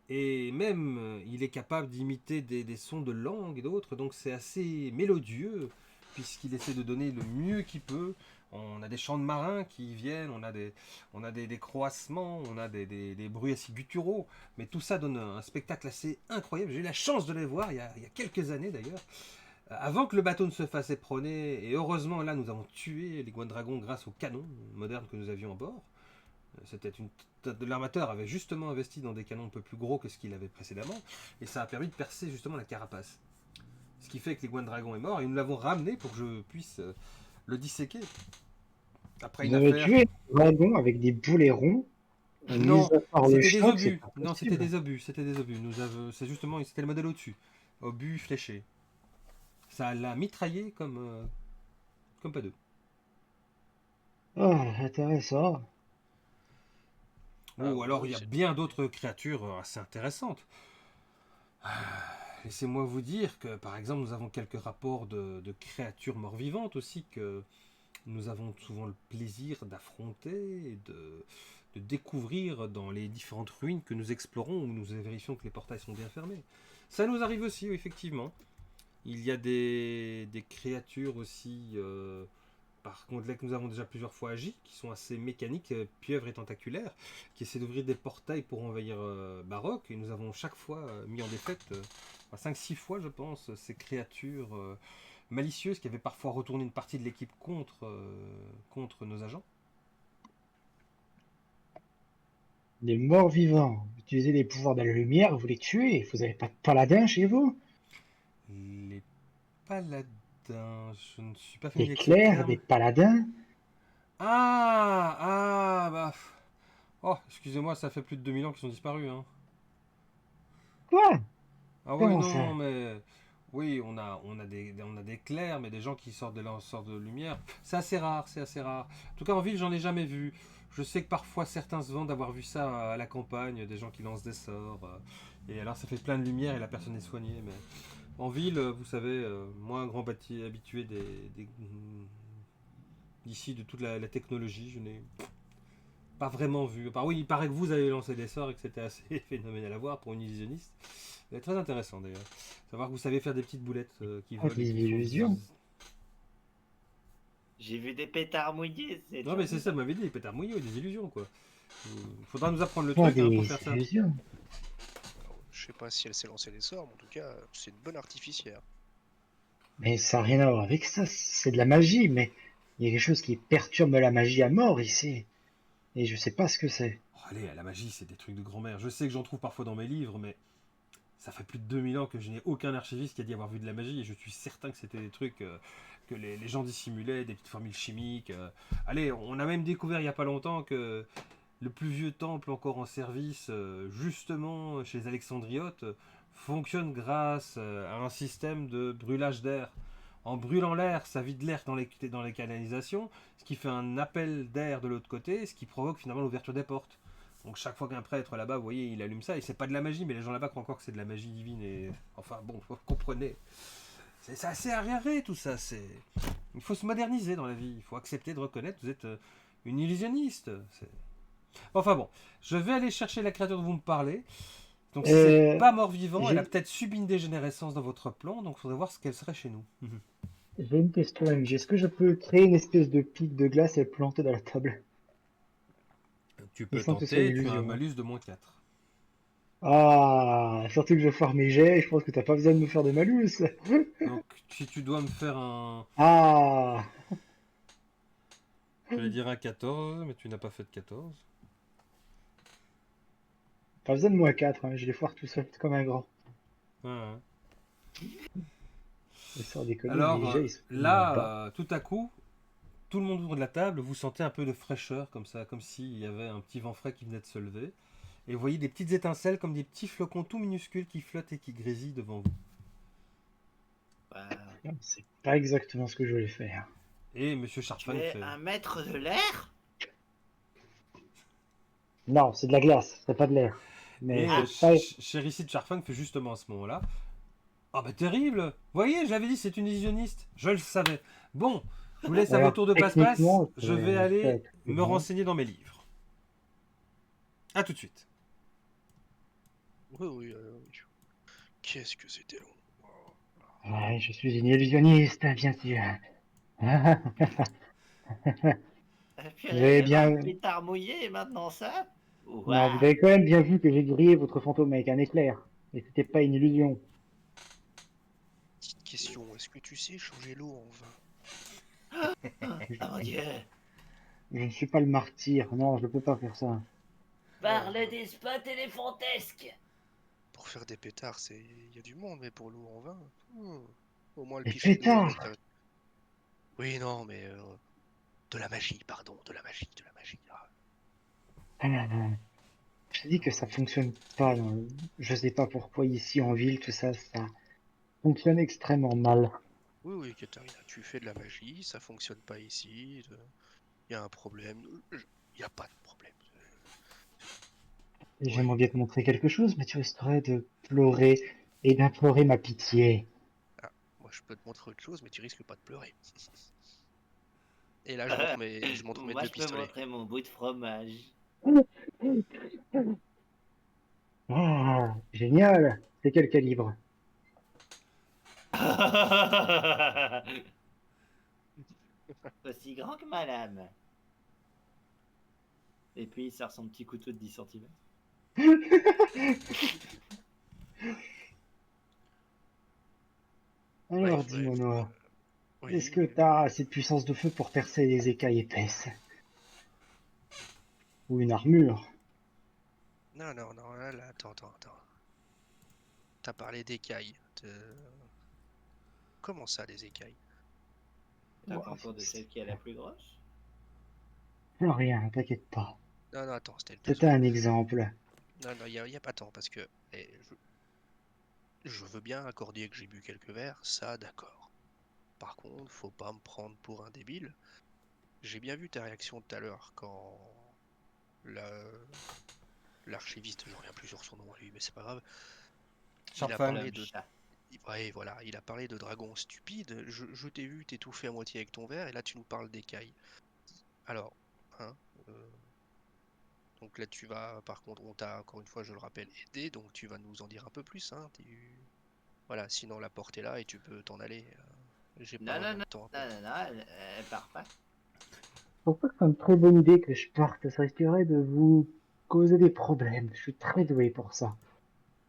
et même il est capable d'imiter des sons de langue et d'autres, donc c'est assez mélodieux, puisqu'il essaie de donner le mieux qu'il peut. On a des chants de marins qui viennent, on a des croassements, on a des bruits assez gutturaux, mais tout ça donne un spectacle assez incroyable. J'ai eu la chance de les voir il y a quelques années d'ailleurs, avant que le bateau ne se fasse éperonner, et heureusement là nous avons tué les Dragon grâce aux canons modernes que nous avions à bord. L'armateur avait justement investi dans des canons un peu plus gros que ce qu'il avait précédemment, et ça a permis de percer justement la carapace. Ce qui fait que l'Iguane Dragon est mort, et nous l'avons ramené pour que je puisse le disséquer. Après une Vous avez affaire. tué un dragon avec des boulets ronds, mis Non, à part le c'était des choc, c'est obus. pas Non, c'était possible. des obus. C'était des obus. C'est justement, c'était le modèle au-dessus. Obus fléché. Ça l'a mitraillé comme pas deux. Ah, intéressant. Ah Ou alors oui, il y a c'est bien d'autres créatures assez intéressantes. Laissez-moi vous dire que, par exemple, nous avons quelques rapports de créatures mort-vivantes aussi que nous avons souvent le plaisir d'affronter et de découvrir dans les différentes ruines que nous explorons où nous vérifions que les portails sont bien fermés. Ça nous arrive aussi, oui, effectivement. Il y a des créatures aussi, par contre, là que nous avons déjà plusieurs fois agi, qui sont assez mécaniques, pieuvres et tentaculaires, qui essaient d'ouvrir des portails pour envahir Baroque. Et nous avons chaque fois mis en défaite, 5-6 fois, je pense, ces créatures malicieuses qui avaient parfois retourné une partie de l'équipe contre nos agents. Des morts vivants. Vous utilisez les pouvoirs de la lumière, vous les tuez. Vous avez pas de paladin chez vous? Les paladins, je ne suis pas Des familier avec ce clercs, des terme. paladins? Bah. Oh, excusez-moi, ça fait plus de 2000 ans qu'ils sont disparus, hein. Quoi? Ah oui, Comment ça? non, mais oui, on a des clercs, mais des gens qui sortent de lanceurs de lumière. C'est assez rare, c'est assez rare. En tout cas, en ville, j'en ai jamais vu. Je sais que parfois certains se vantent d'avoir vu ça à la campagne, des gens qui lancent des sorts. Et alors, ça fait plein de lumière et la personne est soignée. Mais en ville, vous savez, moi, un grand habitué d'ici de toute la technologie, je n'ai pas vraiment vu. Oui, il paraît que vous avez lancé des sorts et que c'était assez phénoménal à voir pour une illusionniste. C'est très intéressant d'ailleurs. Savoir que vous savez faire des petites boulettes qui Oh, volent et des qui font illusions. zzzz. J'ai vu des pétards mouillés, c'est Non mais c'est joli. ça, vous m'avez dit, les pétards mouillés, des illusions quoi. Il faudra nous apprendre le Quoi, truc hein, pour des faire ça. illusions? Alors, je sais pas si elle s'est lancé des sorts, mais en tout cas, c'est une bonne artificière. Mais ça n'a rien à voir avec ça. C'est de la magie, mais il y a quelque chose qui perturbe la magie à mort ici. Et je sais pas ce que c'est. Oh, allez, la magie, c'est des trucs de grand-mère. Je sais que j'en trouve parfois dans mes livres, mais ça fait plus de 2000 ans que je n'ai aucun archiviste qui a dit avoir vu de la magie et je suis certain que c'était des trucs que les gens dissimulaient, des petites formules chimiques. Allez, on a même découvert il y a pas longtemps que le plus vieux temple encore en service, justement chez les Alexandriotes, fonctionne grâce à un système de brûlage d'air. En brûlant l'air, ça vide l'air dans les canalisations, ce qui fait un appel d'air de l'autre côté, ce qui provoque finalement l'ouverture des portes. Donc chaque fois qu'un prêtre là-bas, vous voyez, il allume ça, et c'est pas de la magie, mais les gens là-bas croient encore que c'est de la magie divine, et enfin bon, vous comprenez. C'est assez arriéré tout ça, Il faut se moderniser dans la vie, il faut accepter de reconnaître que vous êtes une illusionniste. Enfin bon, je vais aller chercher la créature dont vous me parlez. Donc si c'est Euh, pas mort-vivant, elle a j'ai peut-être subi une dégénérescence dans votre plan, donc il faudrait voir ce qu'elle serait chez nous. j'ai une question, MJ. Est-ce que je peux créer une espèce de pic de glace et le planter dans la table? Tu Et peux sans que ce soit une tenter, tu as un illusion, hein. malus de -4. Ah, surtout que je vais faire mes jets, je pense que t'as pas besoin de me faire de malus. Donc si tu dois me faire Ah, je vais dire un 14, mais tu n'as pas fait de 14. pas besoin de moins 4, hein, je les foire tout seul comme un grand. Ouais. Et sans déconner, mes Alors jets, ils sont tellement bas. là, tout à coup, tout le monde autour de la table, vous sentez un peu de fraîcheur comme ça, comme s'il y avait un petit vent frais qui venait de se lever. Et vous voyez des petites étincelles comme des petits flocons tout minuscules qui flottent et qui grésillent devant vous. Bah, Non, c'est pas exactement ce que je voulais faire. Et Monsieur tu Sharpfang es fait... un maître de l'air? Non, c'est de la glace, c'est pas de l'air. Mais Et Ah, c'est pas... Chéricide Sharpfang fait justement à ce moment-là. Ah bah terrible. Vous voyez, je l'avais dit, c'est une illusionniste. Je le savais. Bon, je vous laisse à vos Alors, tours de passe-passe. techniquement, Je vais je peux aller être me bon. renseigner dans mes livres. A tout de suite. Oui, oui, oui. Qu'est-ce que c'était long. Oh. Ouais, je suis une illusionniste, bien sûr. Vous purée, avez d'abord bien... le pétard mouillé et maintenant ça? Non, vous Ouah. avez quand même bien vu que j'ai grillé votre fantôme avec un éclair. Et c'était pas une illusion. Petite question, est-ce que tu sais changer l'eau en vin? Je, Ah mon dieu. je ne suis pas le martyr. Non, je peux pas faire ça. Parle des spots éléphantesques. Pour faire des pétards, il y a du monde, mais pour l'eau en vin, au moins le Les pichet d'eau avec pétards! Oui, non, mais de la magie, pardon, de la magie, de la magie. Ah. Ah là là. Je te dis que ça fonctionne pas. Je sais pas pourquoi ici en ville, tout ça, ça fonctionne extrêmement mal. Oui, oui, Katarina, tu fais de la magie, ça fonctionne pas ici, il y a un problème. Il n'y a pas de problème. Et Oui, j'aimerais bien te montrer quelque chose, mais tu risquerais de pleurer. et d'implorer ma pitié. Moi, je peux te montrer autre chose, mais tu risques pas de pleurer. Et là, je montre mes Moi, deux je peux pistolets. montrer mon bout de fromage. Ah, génial. C'est quel calibre? Aussi grand que ma lame. Et puis, il sort son petit couteau de 10 cm. Alors, dis-moi, Noah, est-ce Oui. que t'as assez de puissance de feu pour percer les écailles épaisses? Ou une armure? Non, non, non, là, attends. T'as parlé d'écailles. Comment ça, des écailles? T'as Ouah, concours de celle qui est la plus grosse? non, rien, t'inquiète pas. Non, non, attends, c'était le C'était besoin. un exemple. Non, non, y a pas tant, parce que je veux bien accorder que j'ai bu quelques verres, ça, d'accord. Par contre, faut pas me prendre pour un débile. J'ai bien vu ta réaction tout à l'heure quand la- l'archiviste, je reviens plus sur son nom à lui, mais c'est pas grave. Il a Sharpfan. parlé L'homme de, chat. ouais, voilà, il a parlé de dragon stupide. Je t'ai vu t'étouffer à moitié avec ton verre, et là tu nous parles d'écailles. Alors, hein, euh, donc là tu vas, par contre, on t'a encore une fois, je le rappelle, aidé, donc tu vas nous en dire un peu plus, hein. Voilà, sinon la porte est là et tu peux t'en aller. J'ai pas Non, non, vraiment non, le temps à non, perdre. non, non, elle part pas. Je pense pas que c'est une très bonne idée que je parte. Ça risquerait de vous causer des problèmes. Je suis très doué pour ça.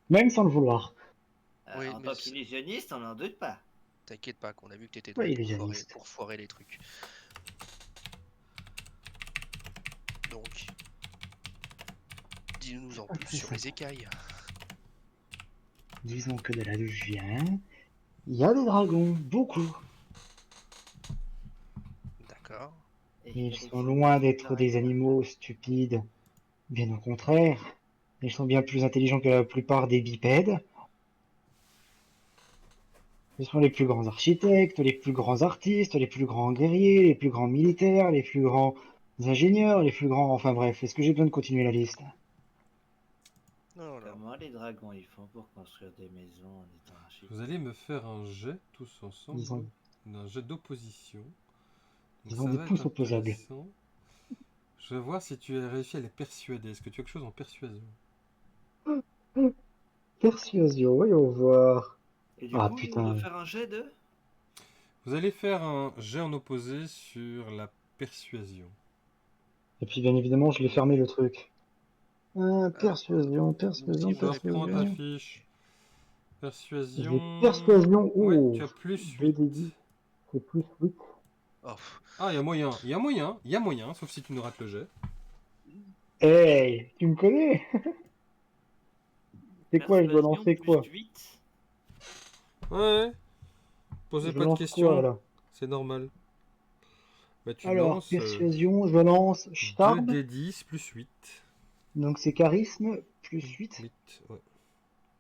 Même sans le vouloir. Oui, En mais tant qu'illusionniste, on n'en doute pas. t'inquiète pas, qu'on a vu que t'étais Ouais, doué pour foirer, illusionniste. pour foirer les trucs. Donc, dis-nous en Ah, plus très sur les simple. écailles. Disons que de là d'où je viens, il y a des dragons, beaucoup. D'accord. Et Et ils sont qu'arrive-t-il loin avec d'être des dragon? animaux stupides. Bien au contraire. Ils sont bien plus intelligents que la plupart des bipèdes. Ils sont les plus grands architectes, les plus grands artistes, les plus grands guerriers, les plus grands militaires, les plus grands ingénieurs, les plus grands... Enfin bref, est-ce que j'ai besoin de continuer la liste? Non, non. Comment les dragons ils font pour construire des maisons en étant Vous architectes? allez me faire un jet tous Ils ensemble, ont, un jet d'opposition. Donc ils ont ça des va être pouces opposables. intéressant. Je vais voir si tu as réussi à les persuader. Est-ce que tu as quelque chose en persuasion? Persuasion, voyons voir. Et du Ah coup, on doit putain. faire un jet de... Vous allez faire un jet en opposé sur la persuasion. Et puis bien évidemment, je l'ai fermé le truc. Ah, Persuasion, nous aussi, persuasion, on Je avait reprends ta persuasion. perdu. fiche. J'ai Persuasion. persuasion. Ouais, Oh, tu as plus 8. 2 d 10, c'est plus 8. Oh, Ah, il y a moyen, il y a moyen, il y a moyen, sauf si tu nous rates le jet. Hey, tu me connais? C'est quoi, je dois Persuasion lancer plus quoi? 8. Ouais, posez Je pas de lance quoi questions, là? c'est normal. Bah, tu Alors, lances persuasion, je lance 2 charme. d 10 plus 8. Donc c'est charisme, plus 8. 8, ouais.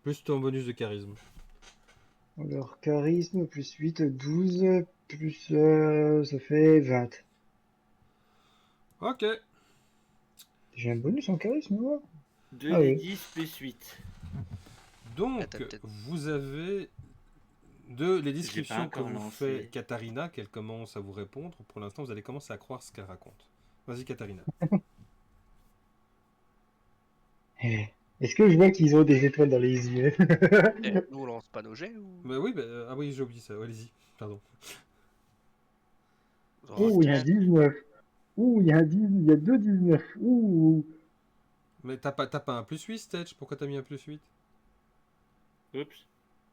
Plus ton bonus de charisme. Alors, charisme, plus 8, 12, plus... ça fait 20. Ok. J'ai un bonus en charisme, moi? 2 Ah des oui. 10 plus 8. là, t'as Donc, peut-être. vous avez de les J'ai pas descriptions que encore vous fait lancé. Katharina, qu'elle commence à vous répondre. Pour l'instant, vous allez commencer à croire ce qu'elle raconte. Vas-y, Katharina. Eh, est-ce que je vois qu'ils ont des étoiles dans les yeux? Nous, on lance pas nos jets ou. Bah oui, ah oui, j'ai oublié ça. Ouais, allez-y, pardon. Oh, Ouh, il y a un putain. 19. Ouh, il y a un 10, il y a deux 19. Ouh. Mais t'as pas un plus 8, Stetch? Pourquoi t'as mis un plus 8? Oups.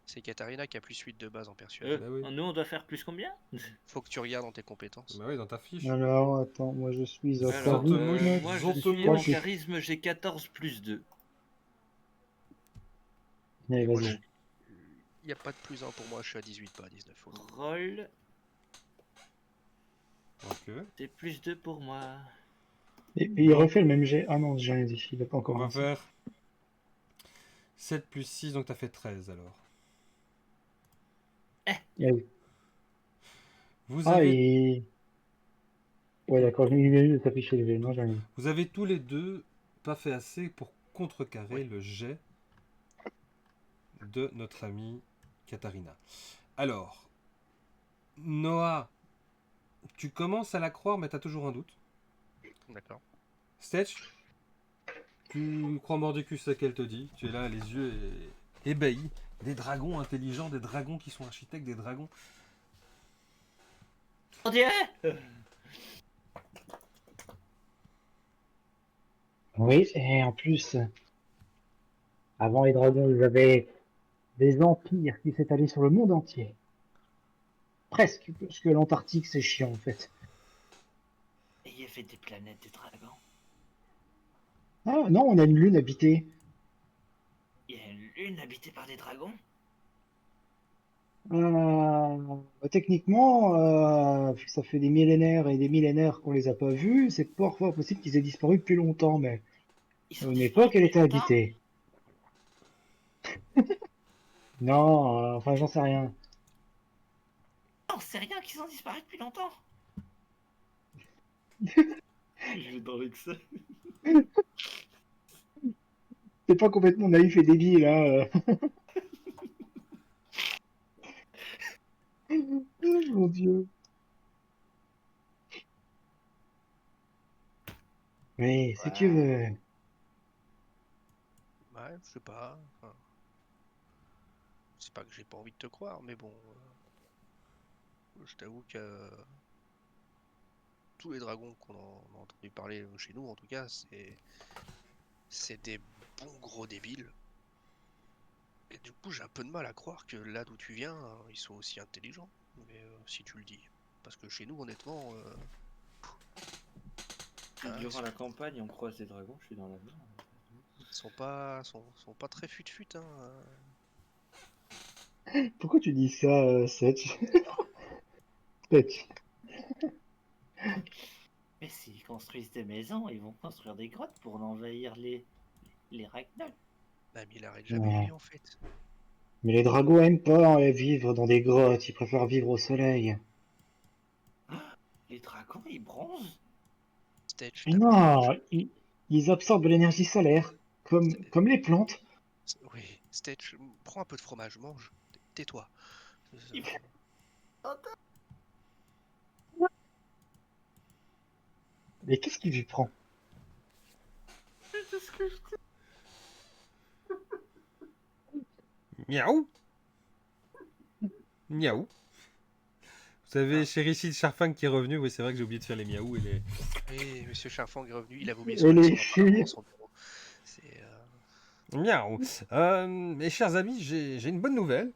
C'est Katharina qui a plus 8 de base en persuasion. Bah oui. Nous, on doit faire plus combien? Faut que tu regardes dans tes compétences. Bah oui, dans ta fiche. Alors, attends, moi je suis au Alors, charisme. moi, je Je suis crois en Zantemouche. que... charisme, j'ai 14 plus 2. Allez, Et moi, vas-y. il n'y a pas de plus 1 pour moi, je suis à 18, pas à 19. Autant. Roll, Ok. c'est plus 2 pour moi. Et il refait le même jet. Ah non, j'ai rien dit. Il a pas On encore va lancé. faire 7 plus 6, donc t'as fait 13 alors. Ah oui. Vous Ah, avez, et... Ouais, d'accord, il vient juste de s'afficher le jet. Non, j'ai rien dit. vous avez tous les deux pas fait assez pour contrecarrer Oui. le jet de notre amie Katharina. Alors, Noah, tu commences à la croire, mais tu as toujours un doute. D'accord. Stetch, tu crois mordicus à ce qu'elle te dit. Tu es là, les yeux ébahis. Des dragons intelligents, des dragons qui sont architectes, des dragons. On dirait. Oui, et en plus, avant les dragons, ils avaient des empires qui s'étalaient sur le monde entier. Presque, parce que l'Antarctique, c'est chiant, en fait. Et il y avait des planètes des dragons. Ah, non, on a une lune habitée. Il y a une lune habitée par des dragons. Techniquement, ça fait des millénaires et des millénaires qu'on les a pas vus. C'est parfois possible qu'ils aient disparu depuis longtemps, mais Ils à sont une disparus époque, elle depuis était longtemps. habitée. Non, enfin, j'en sais rien. Non, c'est rien qu'ils ont disparu depuis longtemps. Je vais dans l'excès. C'est pas complètement naïf et débile, hein. Oh, mon Dieu. Mais si tu Ouais. veux. Ouais, je sais pas. Enfin, c'est pas que j'ai pas envie de te croire, mais bon, je t'avoue que tous les dragons qu'on a entendu parler chez nous, en tout cas, c'est des bons gros débiles. Et du coup, j'ai un peu de mal à croire que là d'où tu viens, ils sont aussi intelligents. Mais si tu le dis. Parce que chez nous, honnêtement, hein, Durant la campagne, on croise des dragons, je suis dans la merde. ils sont pas très fut-fut, hein. Pourquoi tu dis ça, Setch? Setch. Mais s'ils construisent des maisons, ils vont construire des grottes pour envahir les Ragnar. Ah, mais il arrête jamais lui Ouais. en fait. Mais les dragons aiment pas vivre dans des grottes, ils préfèrent vivre au soleil. Les dragons, ils bronzent. Stetch, Mais t'as pas vu le non, jeu. ils absorbent l'énergie solaire, comme les plantes. Oui, Stetch, prends un peu de fromage, mange. Tais-toi. Ils... Mais qu'est-ce qui lui prend? Miaou. Miaou. Vous savez, Ah. Chérichid Charfang qui est revenu. Oui, c'est vrai que j'ai oublié de faire les miaou et les. Oui, Monsieur Charfang est revenu, il avait oublié Et les son appartement, filles? son bureau. C'est. Miaou. Mes chers amis, j'ai une bonne nouvelle.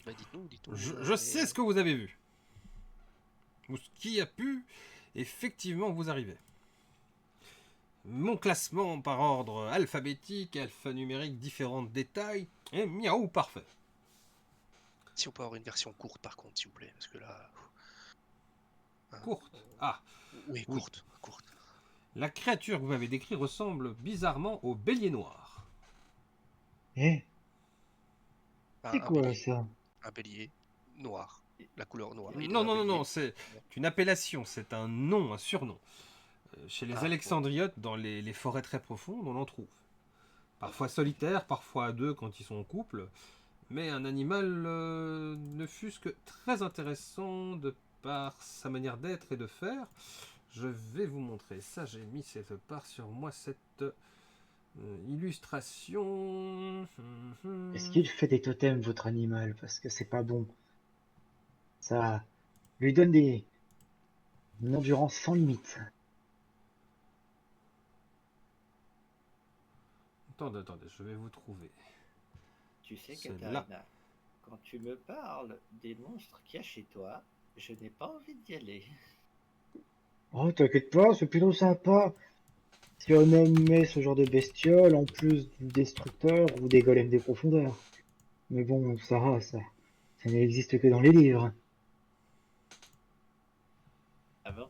Bah dites-nous, Je sais ce que vous avez vu. Ou ce qui a pu effectivement vous arriver. Mon classement par ordre alphabétique, alphanumérique, différents détails, est miaou parfait. Si on peut avoir une version courte par contre, s'il vous plaît, parce que là. Hein, Courte. Ah, oui, oui. courte. La créature que vous m'avez décrite ressemble bizarrement au bélier noir. Eh, Un, c'est un quoi bélier. ça? Un bélier noir. La couleur noire. Il est Non, un non, non, bélier. non, c'est une appellation, c'est un nom, un surnom. Chez les Ah, Alexandriotes, dans les forêts très profondes, on en trouve. Parfois solitaire, parfois à deux quand ils sont en couple. Mais un animal ne fût-ce que très intéressant de par sa manière d'être et de faire. Je vais vous montrer ça. J'ai mis cette part sur moi, cette illustration. Est-ce qu'il fait des totems, votre animal? Parce que c'est pas bon. Ça lui donne une endurance sans limite. Attendez, je vais vous trouver. Tu sais, Celle-là. Katharina, quand tu me parles des monstres qu'il y a chez toi, je n'ai pas envie d'y aller. Oh, t'inquiète pas, c'est plutôt sympa. Si on aimait ce genre de bestiole, en plus du destructeur ou des golems des profondeurs. Mais bon, ça n'existe que dans les livres. Ah bon?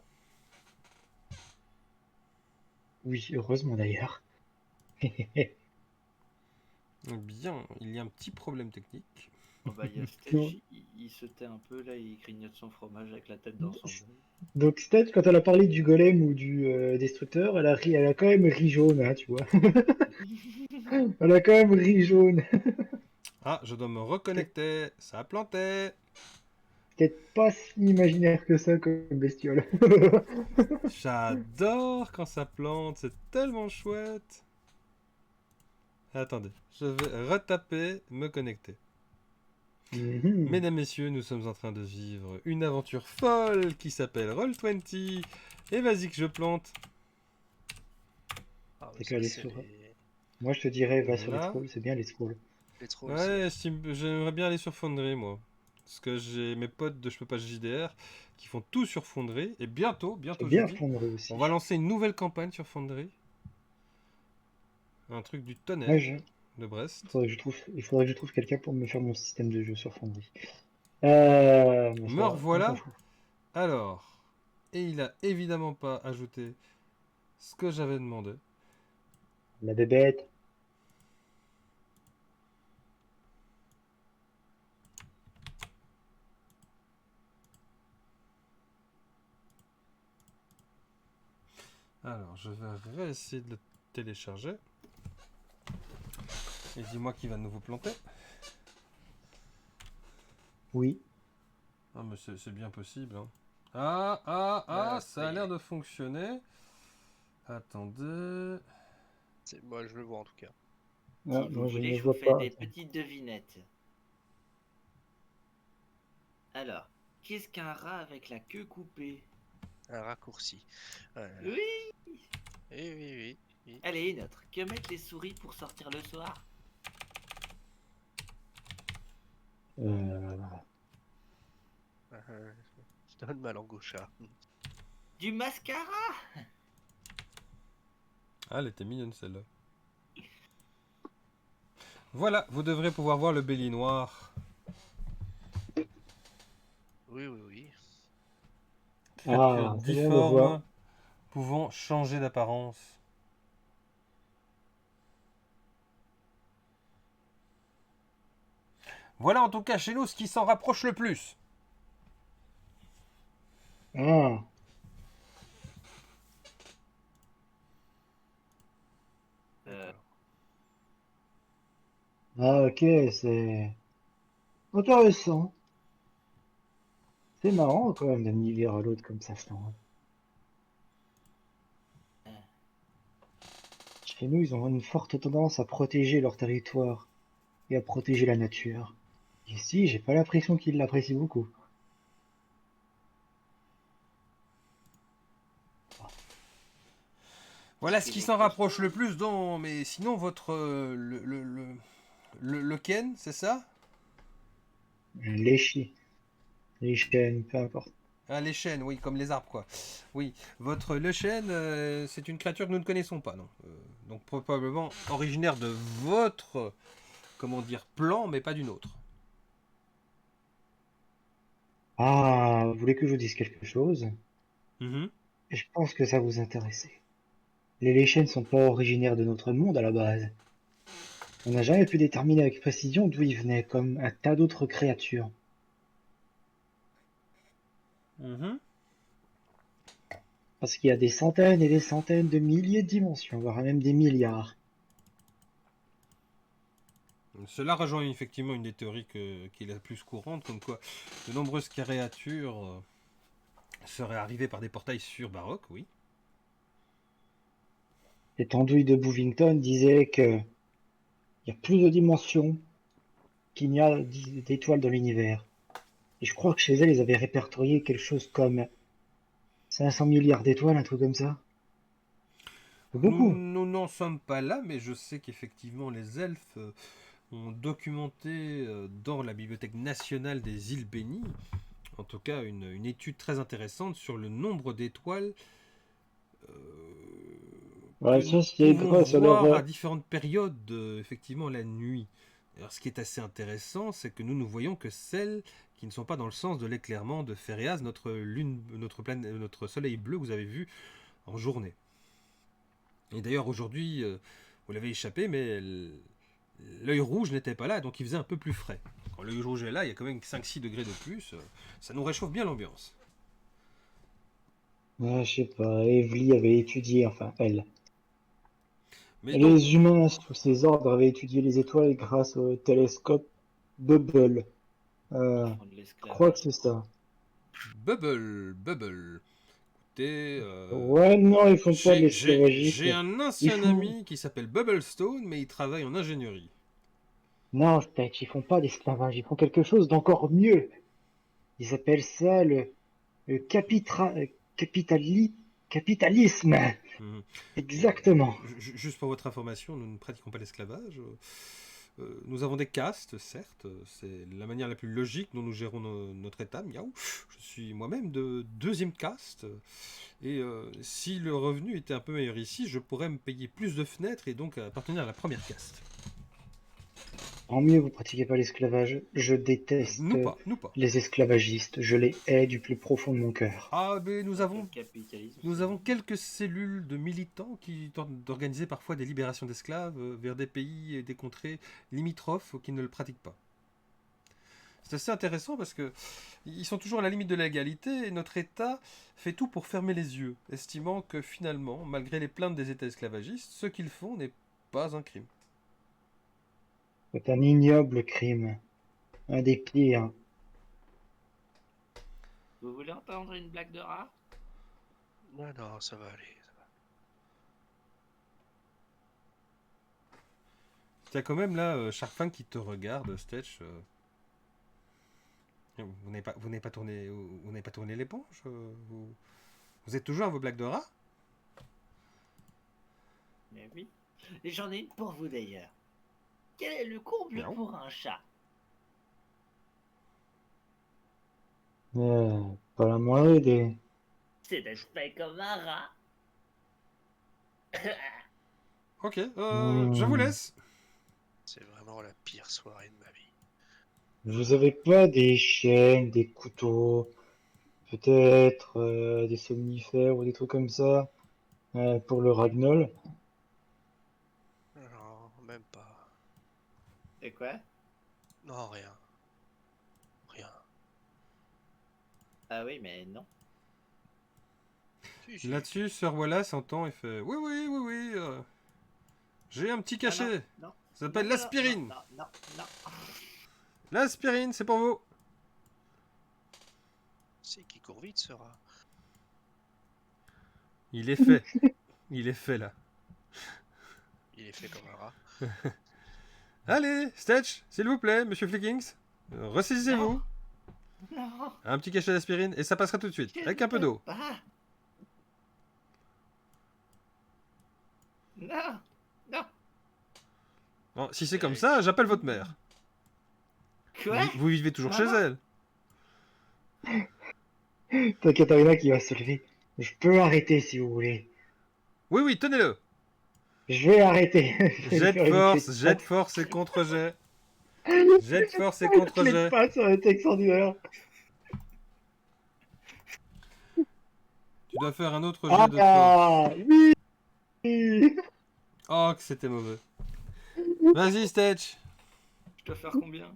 Oui, heureusement d'ailleurs. Eh bien, il y a un petit problème technique. Oh bah, il y a Stetch, il se tait un peu là, il grignote son fromage avec la tête dans son bol. Donc Stet, quand elle a parlé du golem ou du destructeur, elle a quand même ri jaune, hein, tu vois. On a quand même riz jaune. Ah, je dois me reconnecter. Ça a planté. Peut-être pas si imaginaire que ça comme bestiole. J'adore quand ça plante. C'est tellement chouette. Attendez, je vais retaper, me connecter. Mhm. Mesdames, messieurs, nous sommes en train de vivre une aventure folle qui s'appelle Roll20. Et vas-y que je plante. Ah, C'est mais qu'à ça, aller c'est sur. Moi, je te dirais, va sur les Voilà. scrolls, c'est bien les scrolls. les trolls, Ouais, j'aimerais bien aller sur Foundry, moi. Parce que j'ai mes potes de Je peux pas JDR qui font tout sur Foundry. Et bientôt, C'est bientôt bien jeudi, fondre on va aussi. lancer une nouvelle campagne sur Foundry. Un truc du Moi, tonnerre de Brest. il faudrait que je trouve quelqu'un pour me faire mon système de jeu sur Foundry. Mais ça Me va, on s'en revoilà. fout. Alors, et il a évidemment pas ajouté ce que j'avais demandé. La bébête. Alors, je vais réessayer de le télécharger. Et dis-moi qui va de nouveau planter. Oui. Ah, mais c'est bien possible. Hein. Ça a l'air de fonctionner. Attendez. moi, je le vois en tout cas. Ah, Si vous moi, je voulez, ne je vous vois fais pas. des Attends. petites devinettes. Alors, qu'est-ce qu'un rat avec la queue coupée? Un raccourci. Voilà. Oui! Oui, oui, oui, oui. Allez, une autre. Que mettent les souris pour sortir le soir? Euh, Euh, je donne ma langue au chat. Du mascara! Ah, elle était mignonne celle-là. Voilà, vous devrez pouvoir voir le bélier noir. Oui, oui, oui. Créature Ah, c'est bon, on le voit. difforme, pouvant changer d'apparence. Voilà en tout cas chez nous ce qui s'en rapproche le plus. Ah, Euh, D'accord. ok, c'est intéressant. C'est marrant quand même d'un univers à l'autre comme ça, je trouve. Chez nous, ils ont une forte tendance à protéger leur territoire et à protéger la nature. Ici, j'ai pas l'impression qu'ils l'apprécient beaucoup. Voilà parce ce qu'il qui est s'en rapproche le costaud. plus. Mais sinon, votre. Le Ken, c'est ça? Les chiens, les chiennes, peu importe. Ah, les chênes, oui, comme les arbres, quoi. Oui, votre le chêne, c'est une créature que nous ne connaissons pas, non. Donc probablement originaire de votre, comment dire, plan, mais pas d'une autre. Ah, vous voulez que je vous dise quelque chose? Mhm. Et je pense que ça vous intéresser. Les Léchens ne sont pas originaires de notre monde à la base. On n'a jamais pu déterminer avec précision d'où ils venaient, comme un tas d'autres créatures. Mhm. Parce qu'il y a des centaines et des centaines de milliers de dimensions, voire même des milliards. Cela rejoint effectivement une des théories qui est la plus courante, comme quoi de nombreuses créatures seraient arrivées par des portails sur Baroque, oui. Cette andouille de Bovington disait que il y a plus de dimensions qu'il n'y a d'étoiles dans l'univers. Et je crois que chez elle, ils avaient répertorié quelque chose comme 500 milliards d'étoiles, un truc comme ça. C'est beaucoup. Nous n'en sommes pas là, mais je sais qu'effectivement les elfes ont documenté dans la Bibliothèque nationale des îles Bénies, en tout cas une étude très intéressante sur le nombre d'étoiles euh, que Ouais, ça, nous c'est pouvons grâce à leur... voir à différentes périodes, effectivement la nuit. Alors, ce qui est assez intéressant, c'est que nous ne voyons que celles qui ne sont pas dans le sens de l'éclairement de Phéréas, notre lune, notre soleil bleu, que vous avez vu en journée. Et d'ailleurs, aujourd'hui, vous l'avez échappé, mais l'œil rouge n'était pas là, donc il faisait un peu plus frais. Quand l'œil rouge est là, il y a quand même 5-6 degrés de plus. Ça nous réchauffe bien l'ambiance. Ouais, je sais pas, Evely avait étudié, enfin, elle. Mais donc, Les humains sous ses ordres avaient étudié les étoiles grâce au télescope Hubble. Ils font de Je crois que l'esclavage. c'est ça. Bubble. Écoutez, Ouais, non, ils font pas de j'ai l'esclavagisme. un Ils ancien font... ami qui s'appelle Bubblestone, mais il travaille en ingénierie. Non, Stetch, ils font pas d'esclavage. Ils font quelque chose d'encore mieux. Ils appellent ça le capitalisme. Mhm. Bon, Exactement. juste pour votre information, nous ne pratiquons pas l'esclavage. Nous avons des castes, certes. C'est la manière la plus logique dont nous gérons notre état. Miaou. Je suis moi-même de deuxième caste. Et si le revenu était un peu meilleur ici, je pourrais me payer plus de fenêtres et donc appartenir à la première caste. En mieux, vous pratiquez pas l'esclavage. Je déteste Nous pas. les esclavagistes. Je les hais du plus profond de mon cœur. Ah, mais Le capitalisme, nous c'est avons bien. quelques cellules de militants qui tentent d'organiser parfois des libérations d'esclaves vers des pays et des contrées limitrophes qui ne le pratiquent pas. C'est assez intéressant parce que ils sont toujours à la limite de la légalité et notre État fait tout pour fermer les yeux, estimant que finalement, malgré les plaintes des États esclavagistes, ce qu'ils font n'est pas un crime. C'est un ignoble crime. Un des pires. Vous voulez entendre une blague de rat? Non, non, ça va aller. Ça va. Il y a quand même là Sharpfang qui te regarde, Stetch. Vous n'avez pas tourné, vous n'avez pas tourné l'éponge vous êtes toujours à vos blagues de rat? Mais oui. Et j'en ai une pour vous d'ailleurs. Quel est le comble Miaou. pour un chat? Pas la moindre idée. C'est d'être fait comme un rat. Ok, je vous laisse. C'est vraiment la pire soirée de ma vie. Vous avez pas des chaînes, des couteaux, peut-être des somnifères ou des trucs comme ça pour le Ragnol? Non, même pas. Et quoi? Non, rien. Rien. Ah oui, mais non. Si, si. Là-dessus, Sir Wallace entend et fait oui, oui, oui, oui. J'ai un petit cachet. Non, non. Ça s'appelle Non, l'aspirine. non, non, non. L'aspirine, c'est pour vous. C'est qui court vite, ce rat. Il est fait. Il est fait là. Il est fait comme un rat. Allez, Stetch, s'il vous plaît, monsieur Flickings. Ressaisissez-vous. Non, Un petit cachet d'aspirine et ça passera tout de suite. je Avec ne un peu peux d'eau. pas. Non, non. Bon, si c'est comme ça, j'appelle votre mère. Quoi? Vous vivez toujours chez Maman? elle. T'as Katarina qui va se lever. Je peux arrêter si vous voulez. Oui, oui, tenez-le. Je vais arrêter. Je vais lui faire une clé Jet de de force et contre-jet. Jet de force et patte. Une clé de contre-jet. patte, ça va être extraordinaire. Tu dois faire un autre jet de force. Ah oui. Oh, que c'était mauvais. Vas-y, Stetch. Je dois faire combien?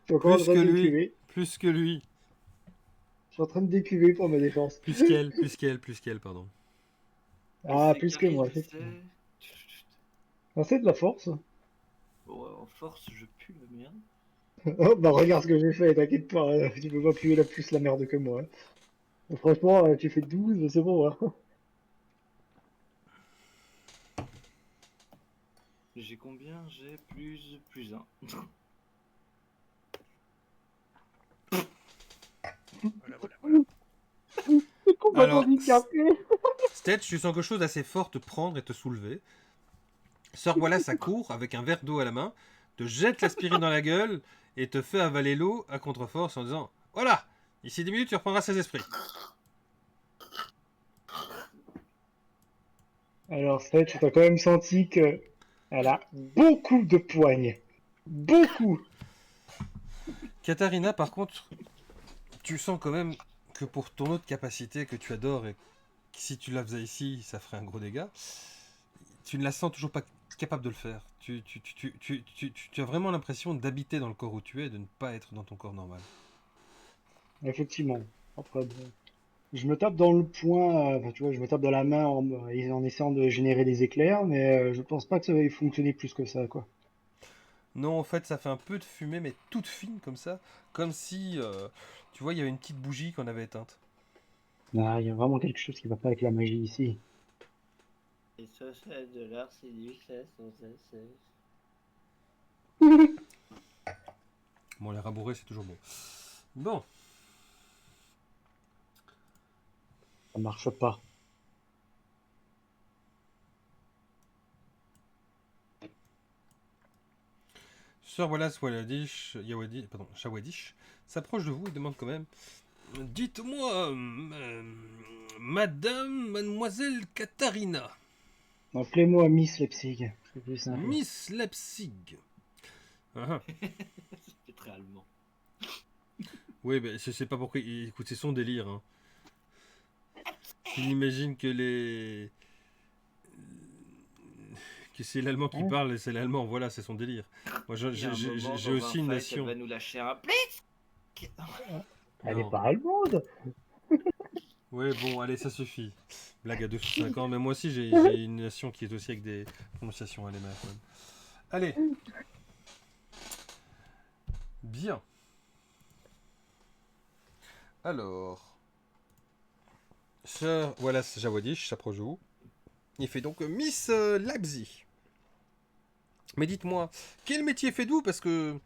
Je suis encore en Plus train que de lui. décuver. Plus que lui. Je suis en train de décuver pour ma défense. Plus qu'elle, pardon. Ah, C'est plus que moi, charisme, effectivement. c'est... Ah, c'est de la force. Bon, en force, je pue la merde. Oh, bah regarde ce que j'ai fait, t'inquiète pas, tu peux pas puer la plus la merde que moi. Franchement, tu fais 12, c'est bon. Hein. J'ai combien? J'ai plus 1. Voilà, voilà, voilà. C'est complètement Alors, handicapé. Stetch, tu sens quelque chose d'assez fort te prendre et te soulever. Sir Wallace accourt avec un verre d'eau à la main, te jette l'aspirine dans la gueule et te fait avaler l'eau à contre-force en disant voilà, d'ici 10 minutes tu reprendras ses esprits. Alors, ça, tu t'as quand même senti que elle a beaucoup de poignes. Beaucoup. Katharina, par contre, tu sens quand même que pour ton autre capacité que tu adores et que si tu la faisais ici, ça ferait un gros dégât, tu ne la sens toujours pas capable de le faire. Tu as vraiment l'impression d'habiter dans le corps où tu es et de ne pas être dans ton corps normal. Effectivement. Après, bon. Je me tape dans le poing, enfin, tu vois, je me tape dans la main en essayant de générer des éclairs, mais je pense pas que ça va fonctionner plus que ça, quoi. Non, en fait, ça fait un peu de fumée, mais toute fine comme ça. Comme si, tu vois, il y avait une petite bougie qu'on avait éteinte. Ah, il y a vraiment quelque chose qui va pas avec la magie ici. Et ça, c'est de l'art, c'est du classe, on sait. Bon, les rabourrés, c'est toujours bon. Bon, Ça marche pas. Sir Wallace Shawadish s'approche de vous et demande quand même dites-moi, mademoiselle Katharina, Appelez-moi Miss Leipzig, c'est plus simple. Miss Leipzig. Ah, ah. C'est très allemand. Oui, ben, je sais pas pourquoi. Écoute, c'est son délire. Hein. Il imagine que c'est l'allemand qui Hein. parle et c'est l'allemand. Voilà, c'est son délire. Moi, Il y a un moment j'ai dans aussi un une fight, nation. elle va nous lâcher un plit. Elle est Non. pas allemande. Ouais, bon, allez, ça suffit. Blague à 2 sur 5 ans, mais moi aussi j'ai une nation qui est aussi avec des prononciations allemandes. Quand même. Allez, bien. Alors, Sir Wallace Jawadish s'approche de vous. Il fait donc Miss Leipzig. Mais dites-moi, quel métier faites-vous? Parce que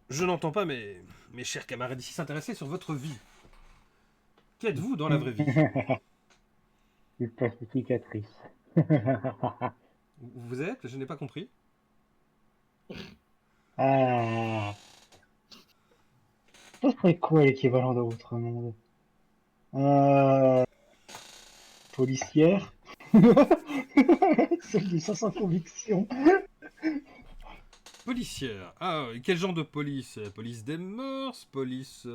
je n'entends pas mes chers camarades ici s'intéresser sur votre vie. Qu'êtes-vous dans la vraie vie? Une pacificatrice. Vous êtes? Je n'ai pas compris. Ah, ça serait quoi l'équivalent dans votre monde? Euh, policière? Celle du sans conviction. Policière. Ah, quel genre de police? Police des mœurs, police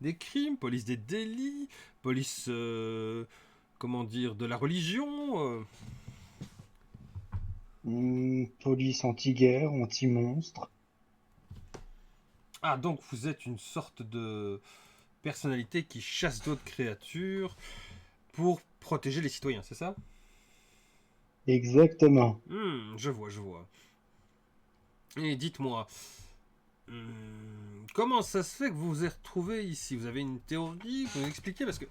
des crimes, police des délits, police, comment dire, de la religion. Police anti-guerre, anti-monstre. Ah, donc vous êtes une sorte de personnalité qui chasse d'autres créatures pour protéger les citoyens, c'est ça? Exactement. Je vois, je vois. Et dites-moi, comment ça se fait que vous vous êtes retrouvé ici? Vous avez une théorie? Vous nous expliquez? Parce que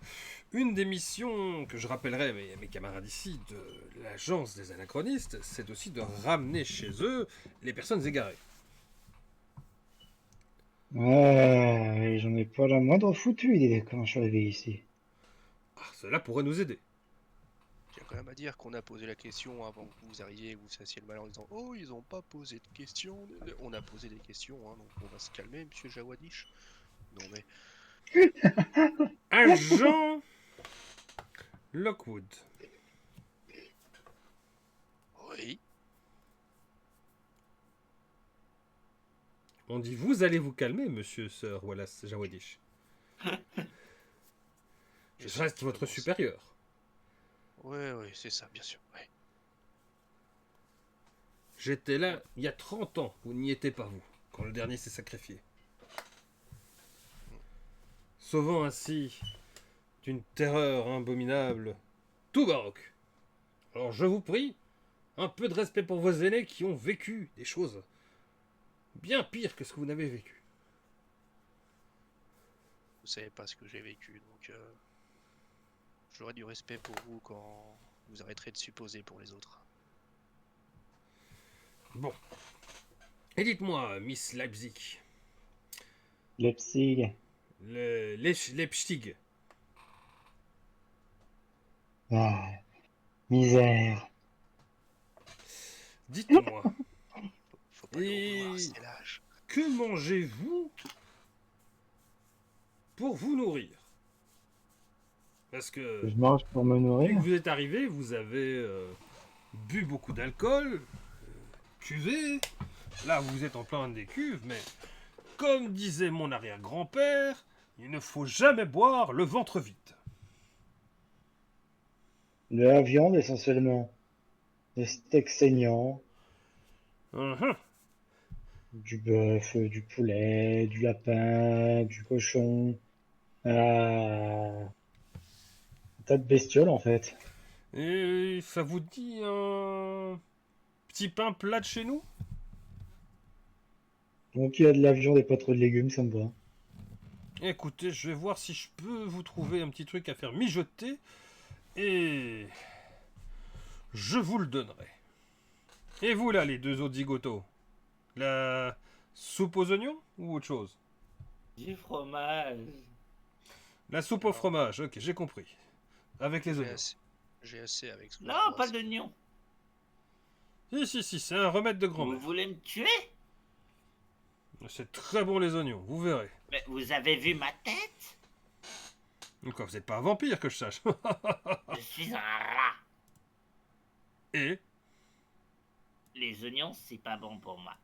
une des missions que je rappellerai à mes camarades ici de l'agence des anachronistes, c'est aussi de ramener chez eux les personnes égarées. Ouais, j'en ai pas la moindre foutue idée de comment je suis arrivé ici. Ah, cela pourrait nous aider. Il y a quand même à dire qu'on a posé la question avant que vous arriviez et que vous fassiez le mal en disant oh, ils ont pas posé de questions. On a posé des questions, hein, donc on va se calmer, monsieur Jawadish. Non mais, Agent Lockwood. oui, On dit vous allez vous calmer, monsieur Sir Wallace Jawadish. Je reste votre supérieur. Ouais, ouais, c'est ça, bien sûr. Ouais. J'étais là il y a 30 ans. Vous n'y étiez pas, vous, quand le dernier s'est sacrifié. Sauvant ainsi d'une terreur abominable tout baroque. Alors je vous prie, un peu de respect pour vos aînés qui ont vécu des choses bien pires que ce que vous n'avez vécu. Vous savez pas ce que j'ai vécu, donc j'aurai du respect pour vous quand vous arrêterez de supposer pour les autres. Bon. Et dites-moi, Miss Leipzig, Leipzig. Leipzig, Ah, misère. dites-moi, Faut pas lui en vouloir, et c'est l'âge. que mangez-vous pour vous nourrir? Parce que Je mange pour me dès que nourrir. vous êtes arrivé, vous avez bu beaucoup d'alcool, cuvé. Là, vous êtes en plein des cuves, mais comme disait mon arrière-grand-père, il ne faut jamais boire le ventre vide. De la viande essentiellement. Des steaks saignants. Mhm. Du bœuf, du poulet, du lapin, du cochon. Ah, tas de bestioles en fait. Et ça vous dit un petit pain plat de chez nous? Donc il y a de la viande et pas trop de légumes, ça me va. Écoutez, je vais voir si je peux vous trouver un petit truc à faire mijoter. Et je vous le donnerai. Et vous là, les deux autres zigotos? La soupe aux oignons ou autre chose? Du fromage. La soupe au Alors, fromage, ok, j'ai compris. Avec les j'ai oignons. assez, j'ai assez avec ce que je Non, vois. pas d'oignon. Si, c'est un remède de Vous grand-mère. voulez me tuer? C'est très bon les oignons, vous verrez. Mais vous avez vu ma tête? Donc vous n'êtes pas un vampire que je sache. Je suis un rat. Et Les oignons, c'est pas bon pour moi.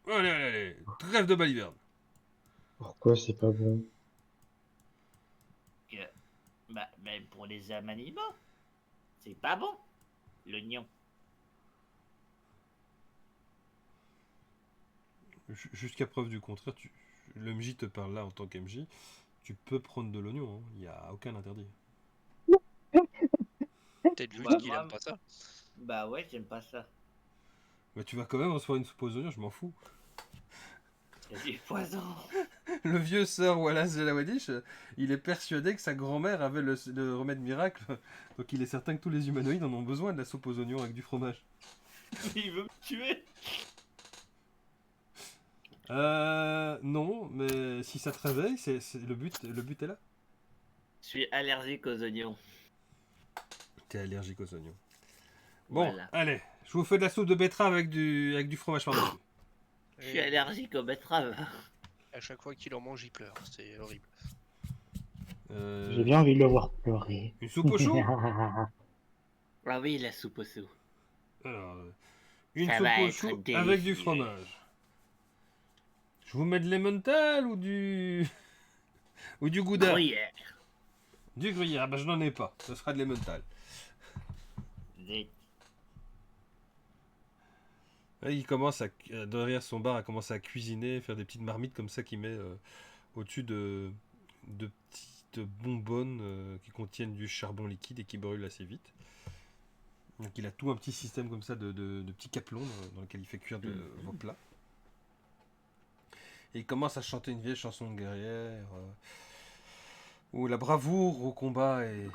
allez, trêve de baliverne. Pourquoi c'est pas bon? Que... Bah, même pour les âmes animaux, c'est pas bon. L'oignon. Jusqu'à preuve du contraire, le MJ te parle là en tant qu'MJ. Tu peux prendre de l'oignon, hein. Il n'y a aucun interdit. Peut-être juste Bah, qu'il aime pas ça. Bah ouais, j'aime pas ça. Mais tu vas quand même recevoir une soupe aux oignons, je m'en fous. C'est du poison. Le vieux Sir Wallace de la Wadish, il est persuadé que sa grand-mère avait le remède miracle. Donc il est certain que tous les humanoïdes en ont besoin de la soupe aux oignons avec du fromage. Il veut me tuer. Non, mais si ça te réveille, le but est là. Je suis allergique aux oignons. T'es allergique aux oignons. Bon, Voilà. allez, je vous fais de la soupe de betterave avec du fromage par-dessus. Je suis allergique aux betteraves. À chaque fois qu'il en mange, il pleure. C'est horrible. J'ai bien envie de le voir pleurer. Une soupe au chaud? Ah oui, la soupe au sou. Alors, une Ça soupe va au être chaud délicieux. avec du fromage. Je vous mets de l'emmental ou du... ou du gouda? Gruyère. Du gruyère, bah je n'en ai pas. Ce sera de l'emmental. Zut. Là, il commence derrière son bar, à commencer à cuisiner, faire des petites marmites comme ça qu'il met au-dessus de petites bonbonnes qui contiennent du charbon liquide et qui brûlent assez vite. Donc il a tout un petit système comme ça de petits capelons dans lequel il fait cuire vos plats. Et il commence à chanter une vieille chanson de guerrière où la bravoure au combat est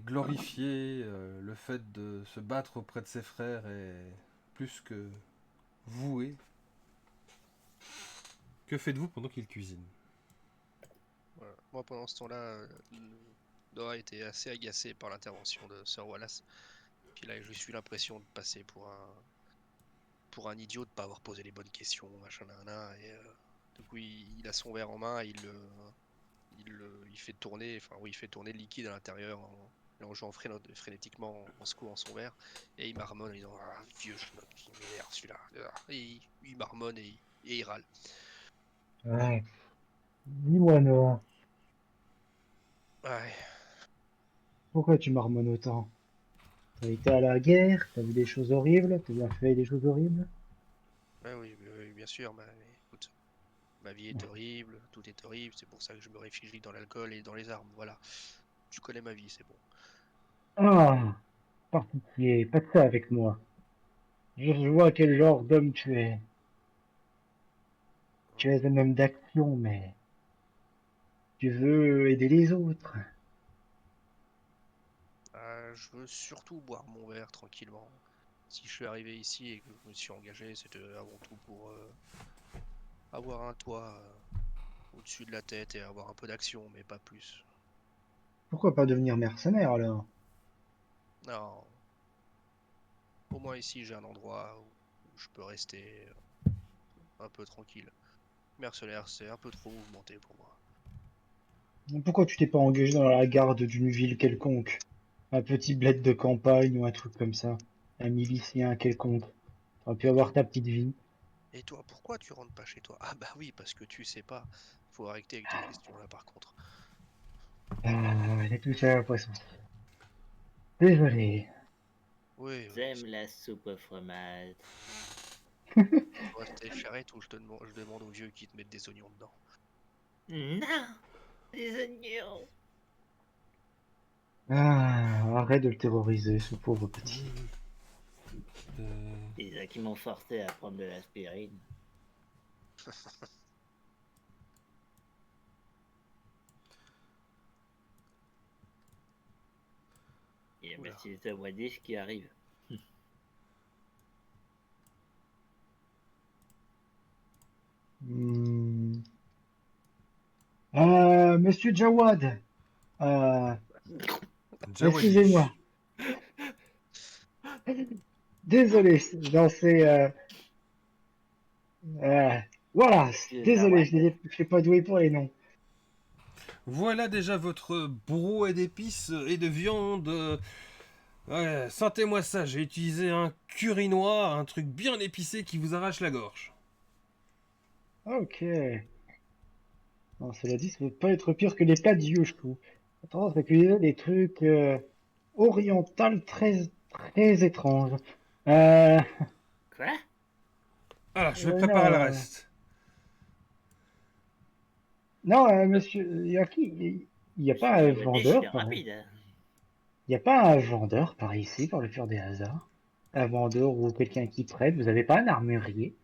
glorifiée, le fait de se battre auprès de ses frères est plus que voué. Que faites-vous pendant qu'il cuisine? Voilà. Moi, pendant ce temps-là, Dora était assez agacé par l'intervention de Sir Wallace. Puis là, je suis l'impression de passer pour un idiot de pas avoir posé les bonnes questions, machin, nanana, et du coup, il a son verre en main, il fait tourner, enfin oui, il fait tourner le liquide à l'intérieur en jouant frénétiquement en secouant son verre, et il marmonne en disant ah, vieux schnock qui m'énerve celui-là. Et il marmonne et il râle. Ouais. Dis-moi, Noah, Ouais, pourquoi tu marmonnes autant? T'as été à la guerre, t'as vu des choses horribles, t'as bien fait des choses horribles? ouais, oui, bien sûr, mais écoute, ma vie est horrible, tout est horrible, c'est pour ça que je me réfugie dans l'alcool et dans les armes, voilà. Tu connais ma vie, c'est bon. Ah, par pitié, pas de ça avec moi. Je vois quel genre d'homme tu es. Tu es un homme d'action, mais tu veux aider les autres. Je veux surtout boire mon verre tranquillement. Si je suis arrivé ici et que je me suis engagé, c'était avant tout pour avoir un toit au-dessus de la tête et avoir un peu d'action, mais pas plus. Pourquoi pas devenir mercenaire alors? Non, au moins ici j'ai un endroit où je peux rester un peu tranquille. Mercenaire, c'est un peu trop mouvementé pour moi. Pourquoi tu t'es pas engagé dans la garde d'une ville quelconque? Un petit bled de campagne ou un truc comme ça? Un milicien quelconque? T'aurais pu avoir ta petite vie. Et toi, pourquoi tu rentres pas chez toi? Ah bah oui, parce que tu sais pas. Faut arrêter avec tes questions là par contre. Ah, j'ai touché à la poisson. Désolé. Oui, J'aime la soupe au fromage. rester charrette ou je demande aux vieux qui te mettent des oignons dedans. Non, des oignons. Ah, arrête de le terroriser, ce pauvre petit. Il y en a qui m'ont forcé à prendre de l'aspirine. Il y a Oula. Monsieur Zawadis qui arrive. Hmm. Monsieur Jawad, euh, Jawadish. excusez-moi. Désolé, non, c'est... voilà, Monsieur désolé, Jawad. je suis pas doué pour les noms. Voilà déjà votre brouet d'épices et de viande. Ouais, sentez-moi ça, j'ai utilisé un curry noir, un truc bien épicé qui vous arrache la gorge. Ok. Non, cela dit, ça peut pas être pire que les plats de Yushku. J'ai tendance à cuisiner des trucs orientaux très étranges. Euh, Quoi? Voilà, je vais préparer le non, reste. non, monsieur Yaki, il n'y a pas Monsieur un Zawadis, il est vendeur par, rapide. Hein. il y a pas un vendeur par ici, par le pur des hasards. Un vendeur ou quelqu'un qui prête. Vous avez pas un armurier?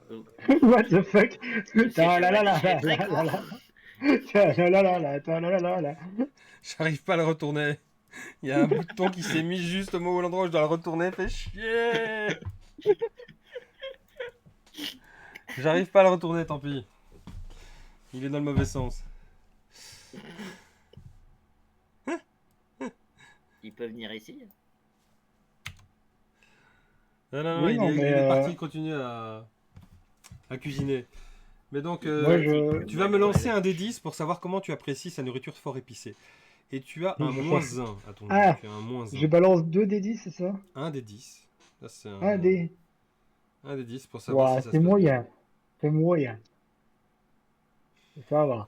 Oh, What the fuck? Monsieur Ta la la la Zawadis, il est la très la la grand. la. Ta la la la la, ta la la la la. J'arrive pas à le retourner. Il y a un bouton qui s'est mis juste au moment où l'endroit où je dois le retourner. Fait chier. J'arrive pas à le retourner, tant pis. Il est dans le mauvais sens. Il peut venir ici. Non, non, non, Oui, non, mais il est parti continuer à cuisiner. Mais donc, Il moi pratique je, comme tu moi vas me pour lancer les un des 10 pour savoir comment tu apprécies sa nourriture fort épicée. Et tu as un franchement, -1 à ton jet. ah, Tu as un -1. je balance 2 des 10, c'est ça? Un des 10. Ça, c'est Un des, un des 10 pour savoir si ouais, ça c'est se passe bien. moyen, c'est moyen, ça va.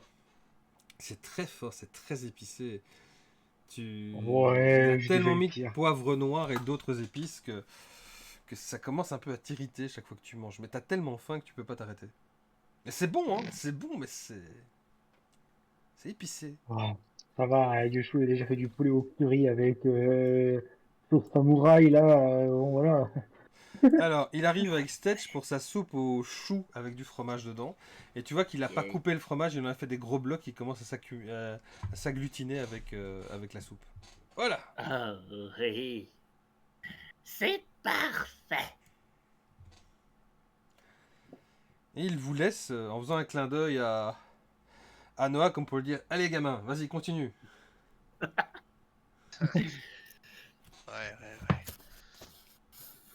C'est très fort, c'est très épicé. Il a Ouais, j'ai déjà tellement eu mis de pire. poivre noir et d'autres épices que ça commence un peu à t'irriter chaque fois que tu manges. Mais t'as tellement faim que tu peux pas t'arrêter. Mais c'est bon, hein, c'est bon, mais c'est épicé. Ouais, ça va, Yoshu a déjà fait du poulet au curry avec sauce samouraï, là, bon, voilà. Alors, il arrive avec Stetch pour sa soupe aux choux avec du fromage dedans. Et tu vois qu'il a pas Yay. coupé le fromage, il en a fait des gros blocs qui commencent à s'agglutiner avec la soupe. Voilà. Oh, oui. C'est parfait. Et il vous laisse en faisant un clin d'œil à Noah comme pour lui dire allez gamin, vas-y, continue. Ouais.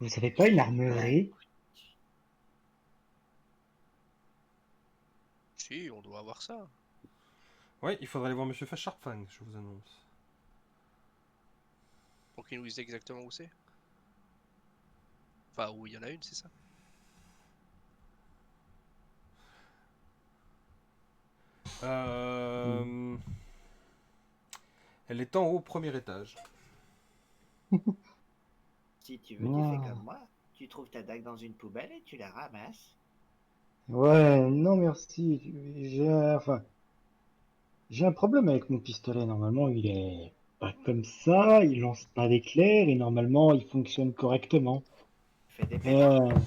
Vous savez pas une armurerie? Si, on doit avoir ça. Ouais, il faudra aller voir Monsieur Sharpfang, je vous annonce. Pour qu'il nous dise exactement où c'est. Enfin, où il y en a une, c'est ça? Euh, Elle est en haut, au premier étage. Si tu veux, tu fais Ah, comme moi. Tu trouves ta dague dans une poubelle et tu la ramasses. ouais, non merci. Enfin, j'ai un problème avec mon pistolet. Normalement, il est pas comme ça. Il lance pas d'éclairs et normalement, il fonctionne correctement. Fais des pétards.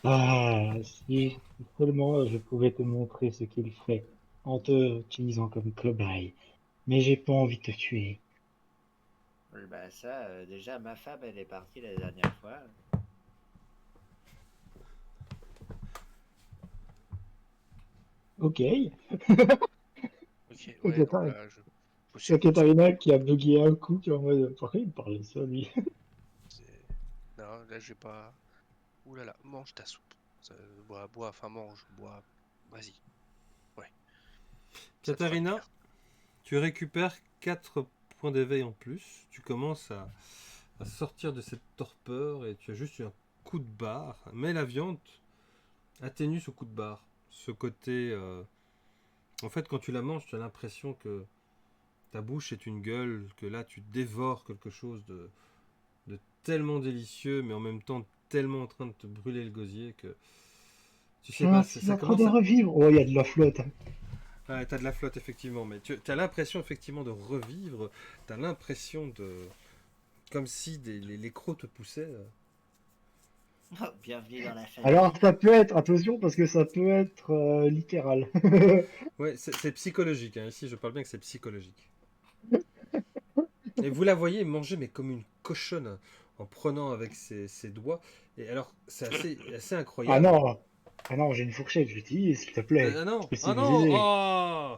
Euh, si seulement je pouvais te montrer ce qu'il fait en te utilisant comme cobaye. Mais j'ai pas envie de te tuer. Bah ça, déjà, ma femme, elle est partie la dernière fois. Ok. Ok, Il y a ouais, donc Katarina là, je me il y a suis dit, Katarina qui a bugué un coup, qui est en mode, pourquoi il me parle de ça, lui? non, là, je vais pas. Ouh là là, mange ta soupe. Bois, enfin mange, bois. Vas-y, ouais, ça te fera du Katharina, bien. tu récupères 4 points d'éveil en plus. Tu commences à sortir de cette torpeur et tu as juste eu un coup de barre. Mais la viande atténue ce coup de barre. Ce côté. En fait, quand tu la manges, tu as l'impression que ta bouche est une gueule, que là tu dévores quelque chose de tellement délicieux, mais en même temps tellement en train de te brûler le gosier que Tu sais pas, ça C'est en train de commence à... revivre. Oh, il y a de la flotte. Ouais, t'as de la flotte, effectivement, mais tu as l'impression, effectivement, de revivre. T'as l'impression de... Comme si les crocs te poussaient. Oh, bienvenue dans la famille. Alors, ça peut être, attention, parce que ça peut être littéral. Ouais, c'est psychologique, hein. Ici, je parle bien que c'est psychologique. Et vous la voyez manger, mais comme une cochonne, en prenant avec ses doigts. Et alors, c'est assez Ah incroyable. non, ah non, j'ai une fourchette, j'utilise, s'il te plaît. Ah Je non, peux ah non, civiliser. oh.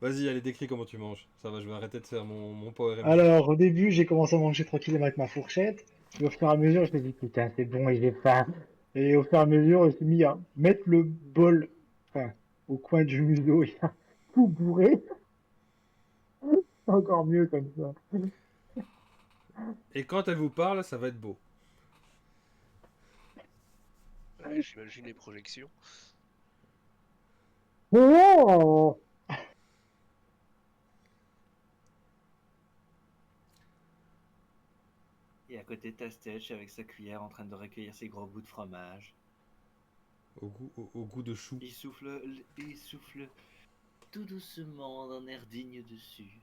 Vas-y, allez, décris comment tu manges. Ça va, je vais arrêter de faire mon Power MJ. Alors, au début, j'ai commencé à manger tranquillement avec ma fourchette. Et au fur et à mesure, je me dis, putain, c'est bon et j'ai faim. Et au fur et à mesure, je me suis mis à mettre le bol, enfin, au coin du museau et à tout bourrer. C'est encore mieux comme ça. Et quand elle vous parle, ça va être beau. Ouais, j'imagine les projections. Oh! Et à côté, t'as Stitch avec sa cuillère en train de recueillir ses gros bouts de fromage. Au goût de chou. Il souffle tout doucement d'un air digne dessus.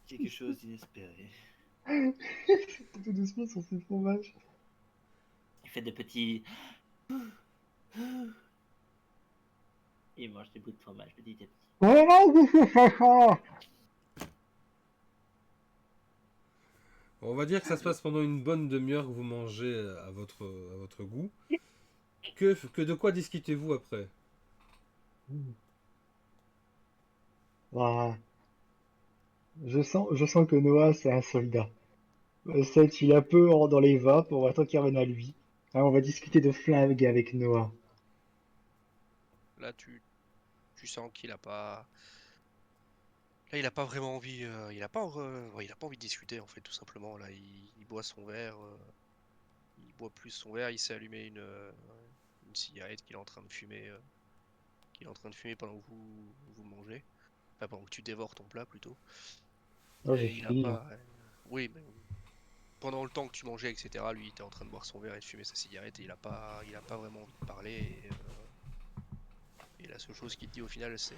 Quelque chose d'inespéré. Tout doucement sur ces fromages. Il fait des petits... Il mange des bouts de fromage petit à petit. Oh, vous faites ça! On va dire que ça se passe pendant une bonne demi-heure que vous mangez à votre goût. Que de quoi discutez-vous après? Ah, je sens que Noah, c'est un soldat. Seth, il a peur dans les vapes, on va attendre qu'il revienne à lui. Ah, on va discuter de flingue avec Noah. Là, tu sens qu'il a pas. Là, il a pas vraiment envie. Ouais, il a pas envie de discuter en fait, tout simplement. Là, il boit son verre. Il boit plus son verre. Il s'est allumé une cigarette qu'il est en train de fumer. Qu'il est en train de fumer pendant que vous mangez. Enfin, pendant que tu dévores ton plat plutôt. Oh, j'ai Et il a fini, hein. pas. Oui, mais pendant le temps que tu mangeais, etc., lui, il était en train de boire son verre et de fumer sa cigarette et il a pas vraiment envie de parler. Et la seule chose qu'il te dit au final, c'est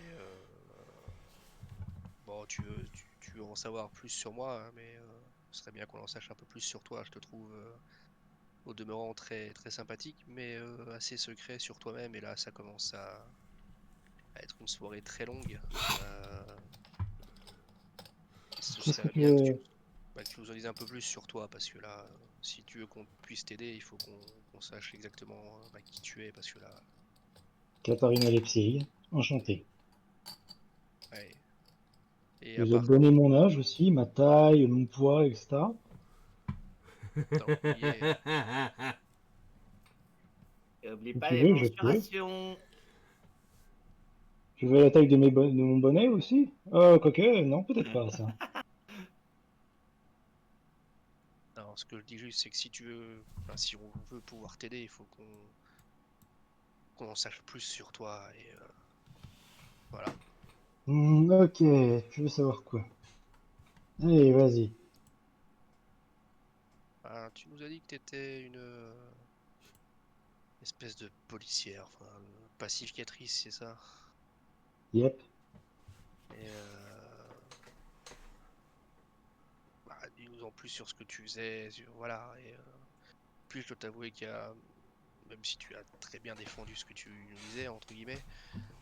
bon, tu veux en savoir plus sur moi, hein, mais ce serait bien qu'on en sache un peu plus sur toi. Je te trouve au demeurant très, très sympathique, mais assez secret sur toi-même. Et là, ça commence à être une soirée très longue. Et ce Qu'est-ce que serait tu bien veux? que tu nous en dises un peu plus sur toi, parce que là, si tu veux qu'on puisse t'aider, il faut qu'on sache exactement qui tu es, parce que là, Katharina Lepsiri, enchanté. ouais. Et Je à vous ai part, donné mon âge aussi, ma taille, mon poids, etc. t'as oublié, Et oublie Si pas tu les veux, je peux. mensurations. Tu veux la taille de, de mon bonnet aussi? Quoique, non, peut-être pas ça. non, ce que je dis juste, c'est que si tu veux, enfin, si on veut pouvoir t'aider, il faut qu'on en sache plus sur toi. Et voilà. Ok, je veux savoir quoi. Allez, vas-y. Ben, tu nous as dit que tu étais une espèce de policière, enfin, pacificatrice, c'est ça? Yep. Et bah, dis-nous en plus sur ce que tu faisais, voilà. Et plus je dois t'avouer qu'il y a, même si tu as très bien défendu ce que tu nous disais, entre guillemets,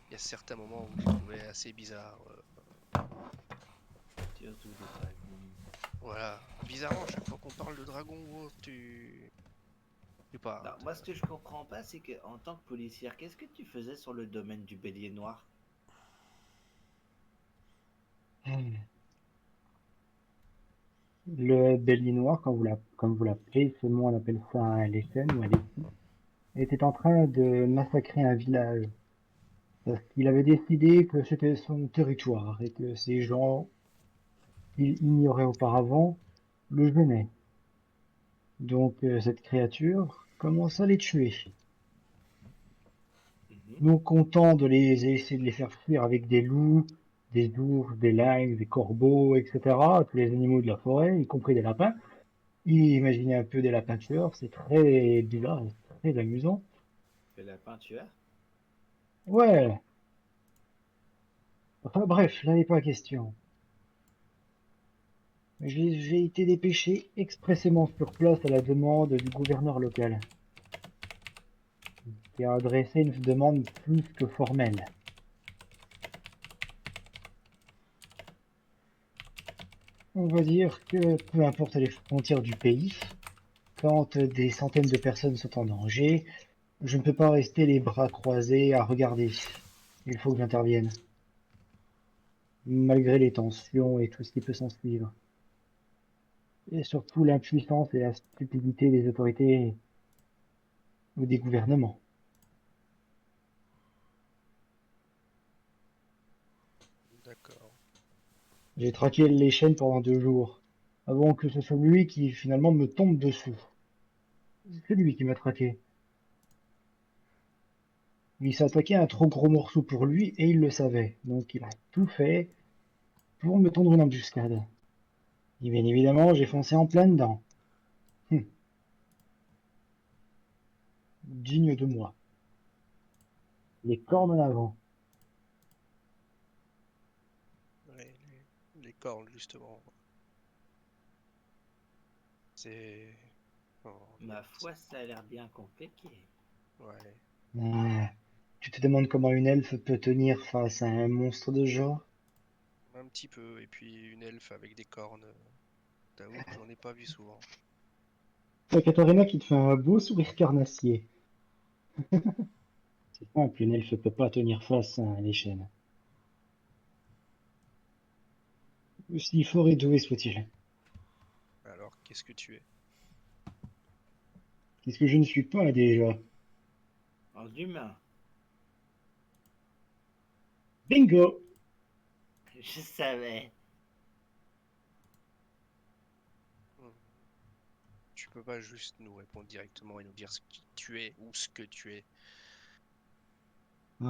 il y a certains moments où j'ai trouvé assez bizarre. Surtout des dragons. Voilà. Bizarrement, à chaque fois qu'on parle de dragon ou autre, tu Non, parles. moi, ce que je comprends pas, c'est que en tant que policière, qu'est-ce que tu faisais sur le domaine du bélier noir? Le bélier noir, comme vous l'appelez, seulement on appelle ça un LSN ou un LSI, était en train de massacrer un village. Parce qu'il avait décidé que c'était son territoire et que ces gens qu'il ignorait auparavant le gênaient. Donc cette créature commence à les tuer. Mhm. Non content de les essayer de les faire fuir avec des loups, des ours, des lynx, des corbeaux, etc., tous les animaux de la forêt, y compris des lapins, Imaginez un peu de la peinture, c'est très bizarre, et très amusant. Fais la peinture. Ouais, enfin bref, là n'est pas question. J'ai été dépêché expressément sur place à la demande du gouverneur local, qui a adressé une demande plus que formelle. On va dire que peu importe les frontières du pays, quand des centaines de personnes sont en danger, je ne peux pas rester les bras croisés à regarder. Il faut que j'intervienne, malgré les tensions et tout ce qui peut s'en suivre. Et surtout l'impuissance et la stupidité des autorités ou des gouvernements. D'accord. J'ai traqué les chaînes pendant 2 jours, avant que ce soit lui qui finalement me tombe dessus. C'est lui qui m'a traqué. Il s'attaquait à un trop gros morceau pour lui et il le savait, donc il a tout fait pour me tendre une embuscade. Et bien évidemment, j'ai foncé en plein dedans. Hum, digne de moi. Les cornes en avant. Ouais, les cornes, justement. C'est. Oh, Ma foi, ça a l'air bien compliqué. ouais. Ah, tu te demandes comment une elfe peut tenir face à un monstre de genre? Un petit peu. Et puis une elfe avec des cornes. T'avoue que j'en ai pas vu souvent. C'est Katharina qui te fait un beau sourire carnassier. C'est simple, une elfe peut pas tenir face à les chaînes. Aussi fort et doué soit-il. Alors, qu'est-ce que tu es? Qu'est-ce que je ne suis pas déjà? En humain, Bingo! je savais. Hmm. Tu peux pas juste nous répondre directement et nous dire ce qui tu es ou ce que tu es.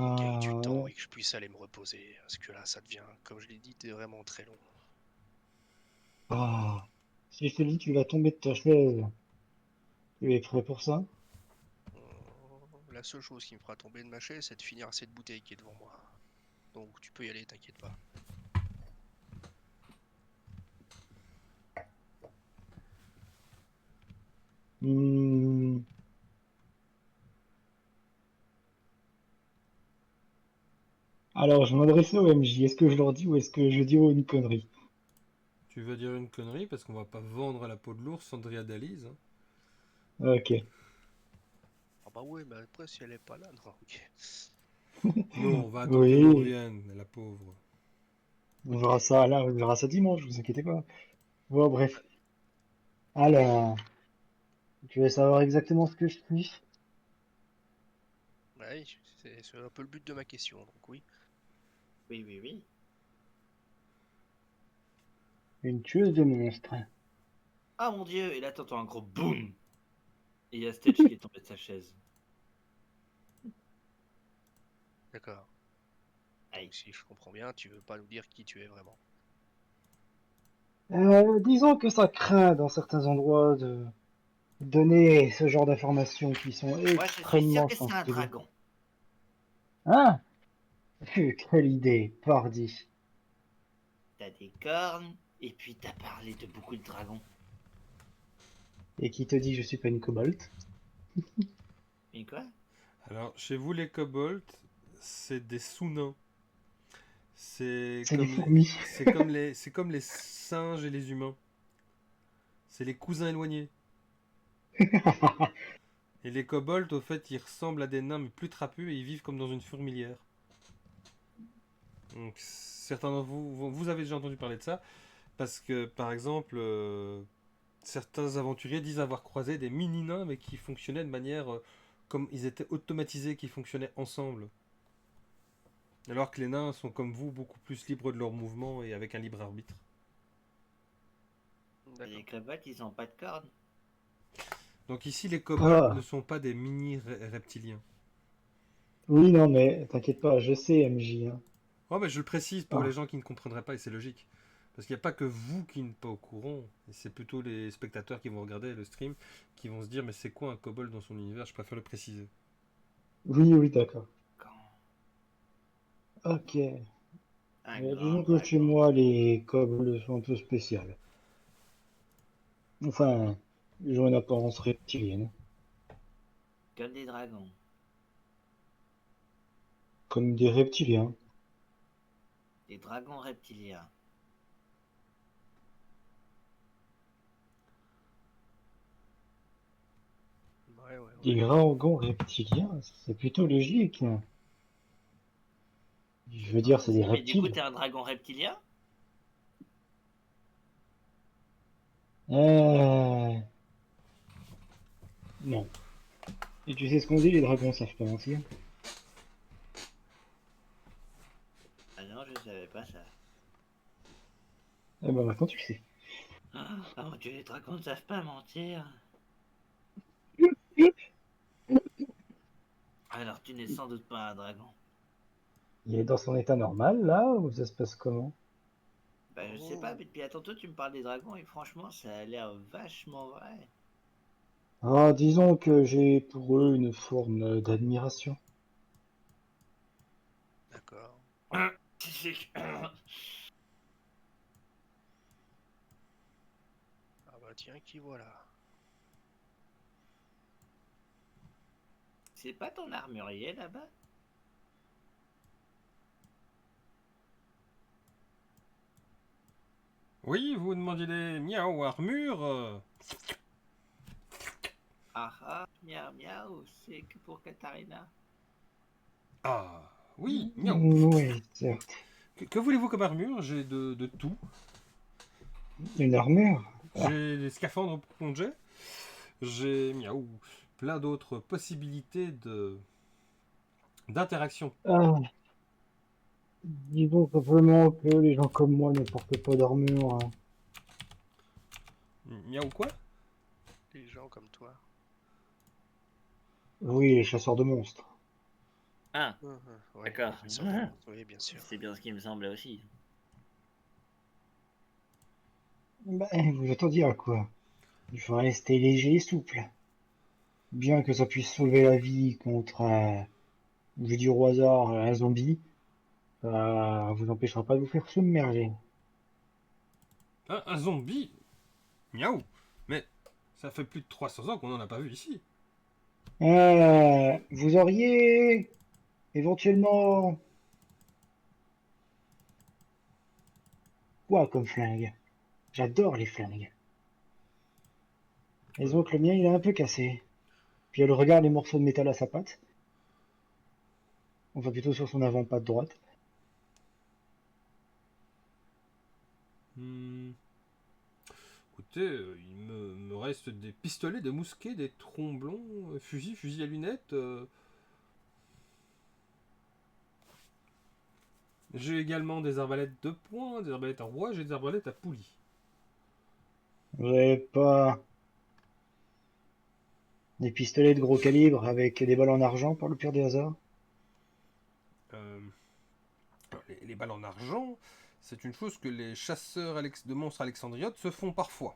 Faut qu'il y ait du Ah, temps et que je puisse aller me reposer. Parce que là, ça devient, comme je l'ai dit, vraiment très long. ah. Si je te dis tu vas tomber de ta chaise, tu es prêt pour ça? La seule chose qui me fera tomber de ma chaise, c'est de finir cette bouteille qui est devant moi. Donc tu peux y aller, t'inquiète pas. Hmm. Alors, je m'adressais au MJ. Est-ce que je leur dis ou est-ce que je dis une connerie? Tu veux dire une connerie parce qu'on va pas vendre la peau de l'ours sans Driadalise, hein. Ok. Ah bah ouais, mais après si elle est pas là, non, ok. Non, on va attendre qu'elle nous Oui, revienne, la pauvre. on Ok. verra ça là, on verra ça dimanche, vous inquiétez pas. Bon, bref. Alors, tu veux savoir exactement ce que je suis? Ouais, c'est un peu le but de ma question, donc oui. Oui, oui, oui. Une tueuse de monstres. Ah mon dieu, et là t'entends un gros boum. Et il y a Stitch qui est tombé de sa chaise. D'accord. Aïe. Donc si je comprends bien, tu veux pas nous dire qui tu es vraiment. Disons que ça craint dans certains endroits de donner ce genre d'informations qui sont Moi je suis sûr extrêmement que c'est un sensibles. dragon. Hein? Quelle idée, pardi. T'as des cornes, et puis t'as parlé de beaucoup de dragons. Et qui te dit que je suis pas une kobold? Mais quoi? Alors, chez vous, les kobolds, c'est des sous-nains. C'est C'est des comme les, fourmis. c'est comme les singes et les humains. C'est les cousins éloignés. Et les kobolds, au fait, ils ressemblent à des nains mais plus trapus et ils vivent comme dans une fourmilière. Donc, certains d'entre vous avez déjà entendu parler de ça parce que, par exemple, certains aventuriers disent avoir croisé des mini-nains mais qui fonctionnaient de manière comme ils étaient automatisés, qui fonctionnaient ensemble. Alors que les nains sont comme vous, beaucoup plus libres de leurs mouvements et avec un libre arbitre. Et les D'accord. kobolds, ils ont pas de cornes. Donc ici, les kobolds ne Ah, sont pas des mini-reptiliens. oui, non, mais t'inquiète pas, je sais, MJ, hein. Oh, mais je le précise pour les Ah, gens qui ne comprendraient pas, et c'est logique. Parce qu'il n'y a pas que vous qui n'êtes pas au courant. Et c'est plutôt les spectateurs qui vont regarder le stream qui vont se dire mais c'est quoi un kobold dans son univers? Je préfère le préciser. Oui, oui, d'accord. Quand Ok. un grand Disons que chez dragon. moi, les kobolds sont un peu spéciales. Enfin, ils ont une apparence reptilienne, Comme des dragons. comme des reptiliens. Des dragons reptiliens. Ouais, ouais, Des ouais. dragons reptiliens, c'est plutôt logique, hein. Je veux dire, c'est des Mais du coup, reptiles. t'es un dragon reptilien? Euh... Non. Et tu sais ce qu'on dit, les dragons savent pas mentir. Ah non, je savais pas ça. Eh ben maintenant tu le sais. Ah mon dieu, les dragons ne savent pas mentir. Alors, tu n'es sans doute pas un dragon. Il est dans son état normal, là, ou ça se passe comment? Bah, je sais pas, mais depuis tantôt, tu me parles des dragons et franchement, ça a l'air vachement vrai. Ah, disons que j'ai pour eux une forme d'admiration. D'accord. Ah bah tiens, qui voilà. C'est pas ton armurier là-bas? Oui, vous demandiez des miaou armure. Ah ah, miaou miaou, c'est que pour Katharina. Ah, oui, miaou. Oui, certes. Que voulez-vous comme armure? J'ai de tout. Une armure? Ah, J'ai des scaphandres pour plonger. J'ai miaou plein d'autres possibilités de d'interaction. ah, disons simplement que les gens comme moi ne portent pas d'armure, hein. Miaou quoi? Les gens comme toi. Oui, les chasseurs de monstres. Ah, Ouais, d'accord. chasseur de monstres, oui, bien sûr. C'est bien ce qui me semblait aussi. Ben, vous attendiez à quoi? Il faut rester léger et souple. Bien que ça puisse sauver la vie contre, je vais dire au hasard, un zombie, ça vous empêchera pas de vous faire submerger. Un zombie? Miaou. Mais ça fait plus de 300 ans qu'on n'en a pas vu ici. Vous auriez éventuellement quoi comme flingue? J'adore les flingues. Disons que le mien, il est un peu cassé. Puis elle regarde les morceaux de métal à sa patte. Enfin, plutôt sur son avant-patte droite. Hmm. Écoutez, me reste des pistolets, des mousquets, des tromblons, fusils à lunettes. J'ai également des arbalètes de poing, des arbalètes à rouage et des arbalètes à poulie. Vous avez pas des pistolets de gros calibre avec des balles en argent par le pire des hasards? Euh, les balles en argent, c'est une chose que les chasseurs de monstres alexandriotes se font parfois.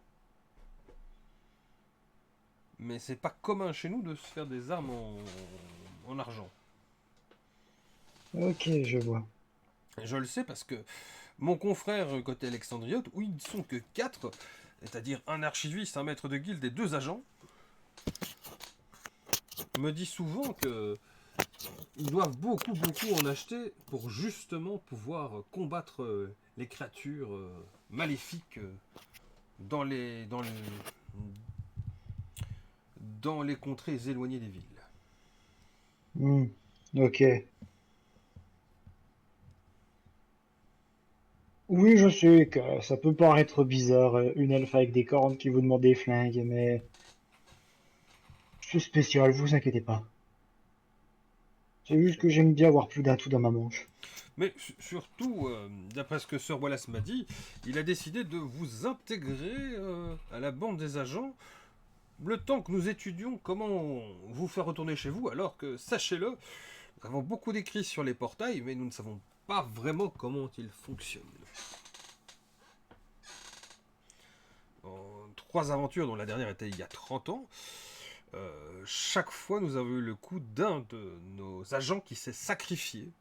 Mais c'est pas commun chez nous de se faire des armes en argent. Ok, je vois. Et je le sais parce que mon confrère côté alexandriote, où ils ne sont que 4, c'est-à-dire un archiviste, un maître de guilde et 2 agents, me dit souvent que ils doivent beaucoup en acheter pour justement pouvoir combattre les créatures maléfiques dans les contrées éloignées des villes. Hmm, ok. Oui, je sais que ça peut paraître bizarre, une elfe avec des cornes qui vous demande des flingues, mais c'est spécial, vous inquiétez pas. C'est juste que j'aime bien avoir plus d'un tout dans ma manche. Mais surtout, d'après ce que Sir Wallace m'a dit, il a décidé de vous intégrer à la bande des agents le temps que nous étudions comment vous faire retourner chez vous, alors que, sachez-le, nous avons beaucoup d'écrits sur les portails, mais nous ne savons pas vraiment comment ils fonctionnent. 3 aventures, dont la dernière était il y a 30 ans, chaque fois nous avons eu le coup d'un de nos agents qui s'est sacrifié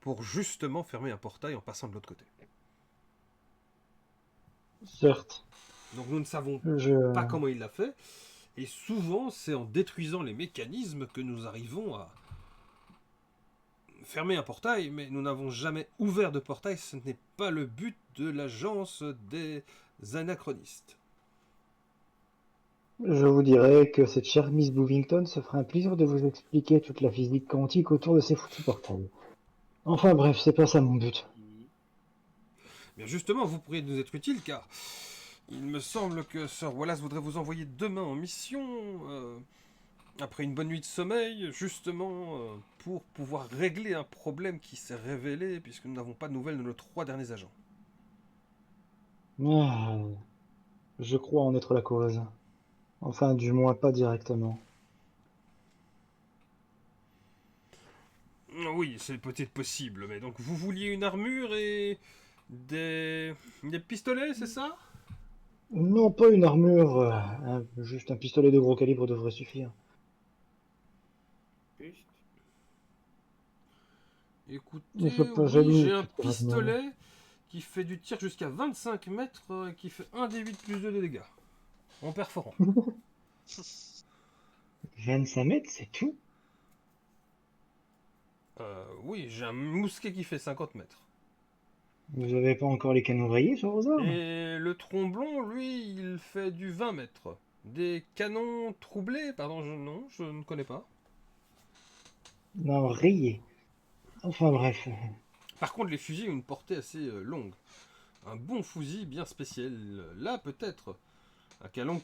pour justement fermer un portail en passant de l'autre côté. Certes, Donc nous ne savons je... pas comment il l'a fait, et souvent c'est en détruisant les mécanismes que nous arrivons à fermer un portail, mais nous n'avons jamais ouvert de portail, ce n'est pas le but de l'agence des anachronistes. je vous dirais que cette chère Miss Bovington se fera un plaisir de vous expliquer toute la physique quantique autour de ces foutus portails. Enfin bref, c'est pas ça mon but. Bien justement, vous pourriez nous être utile, car il me semble que Sir Wallace voudrait vous envoyer demain en mission, après une bonne nuit de sommeil, justement pour pouvoir régler un problème qui s'est révélé, puisque nous n'avons pas de nouvelles de nos 3 derniers agents. Ah, je crois en être la cause. Enfin, du moins pas directement. Oui, c'est peut-être possible, mais donc vous vouliez une armure et des pistolets, c'est ça? Non, pas une armure, juste un pistolet de gros calibre devrait suffire. Juste. Ne sois Écoutez, pas oui, jaloux, j'ai un petit Cosmo. pistolet qui fait du tir jusqu'à 25 mètres et qui fait 1 des 8 plus 2 de dégâts. En perforant. 25 mètres, c'est tout? Oui, j'ai un mousquet qui fait 50 mètres. Vous avez pas encore les canons rayés sur vos armes? Et le tromblon, lui, il fait du 20 mètres. Des canons troublés, pardon, non, je ne connais pas. Non, rayés. Enfin bref. Par contre, les fusils ont une portée assez longue. Un bon fusil bien spécial. Là, peut-être, un canon.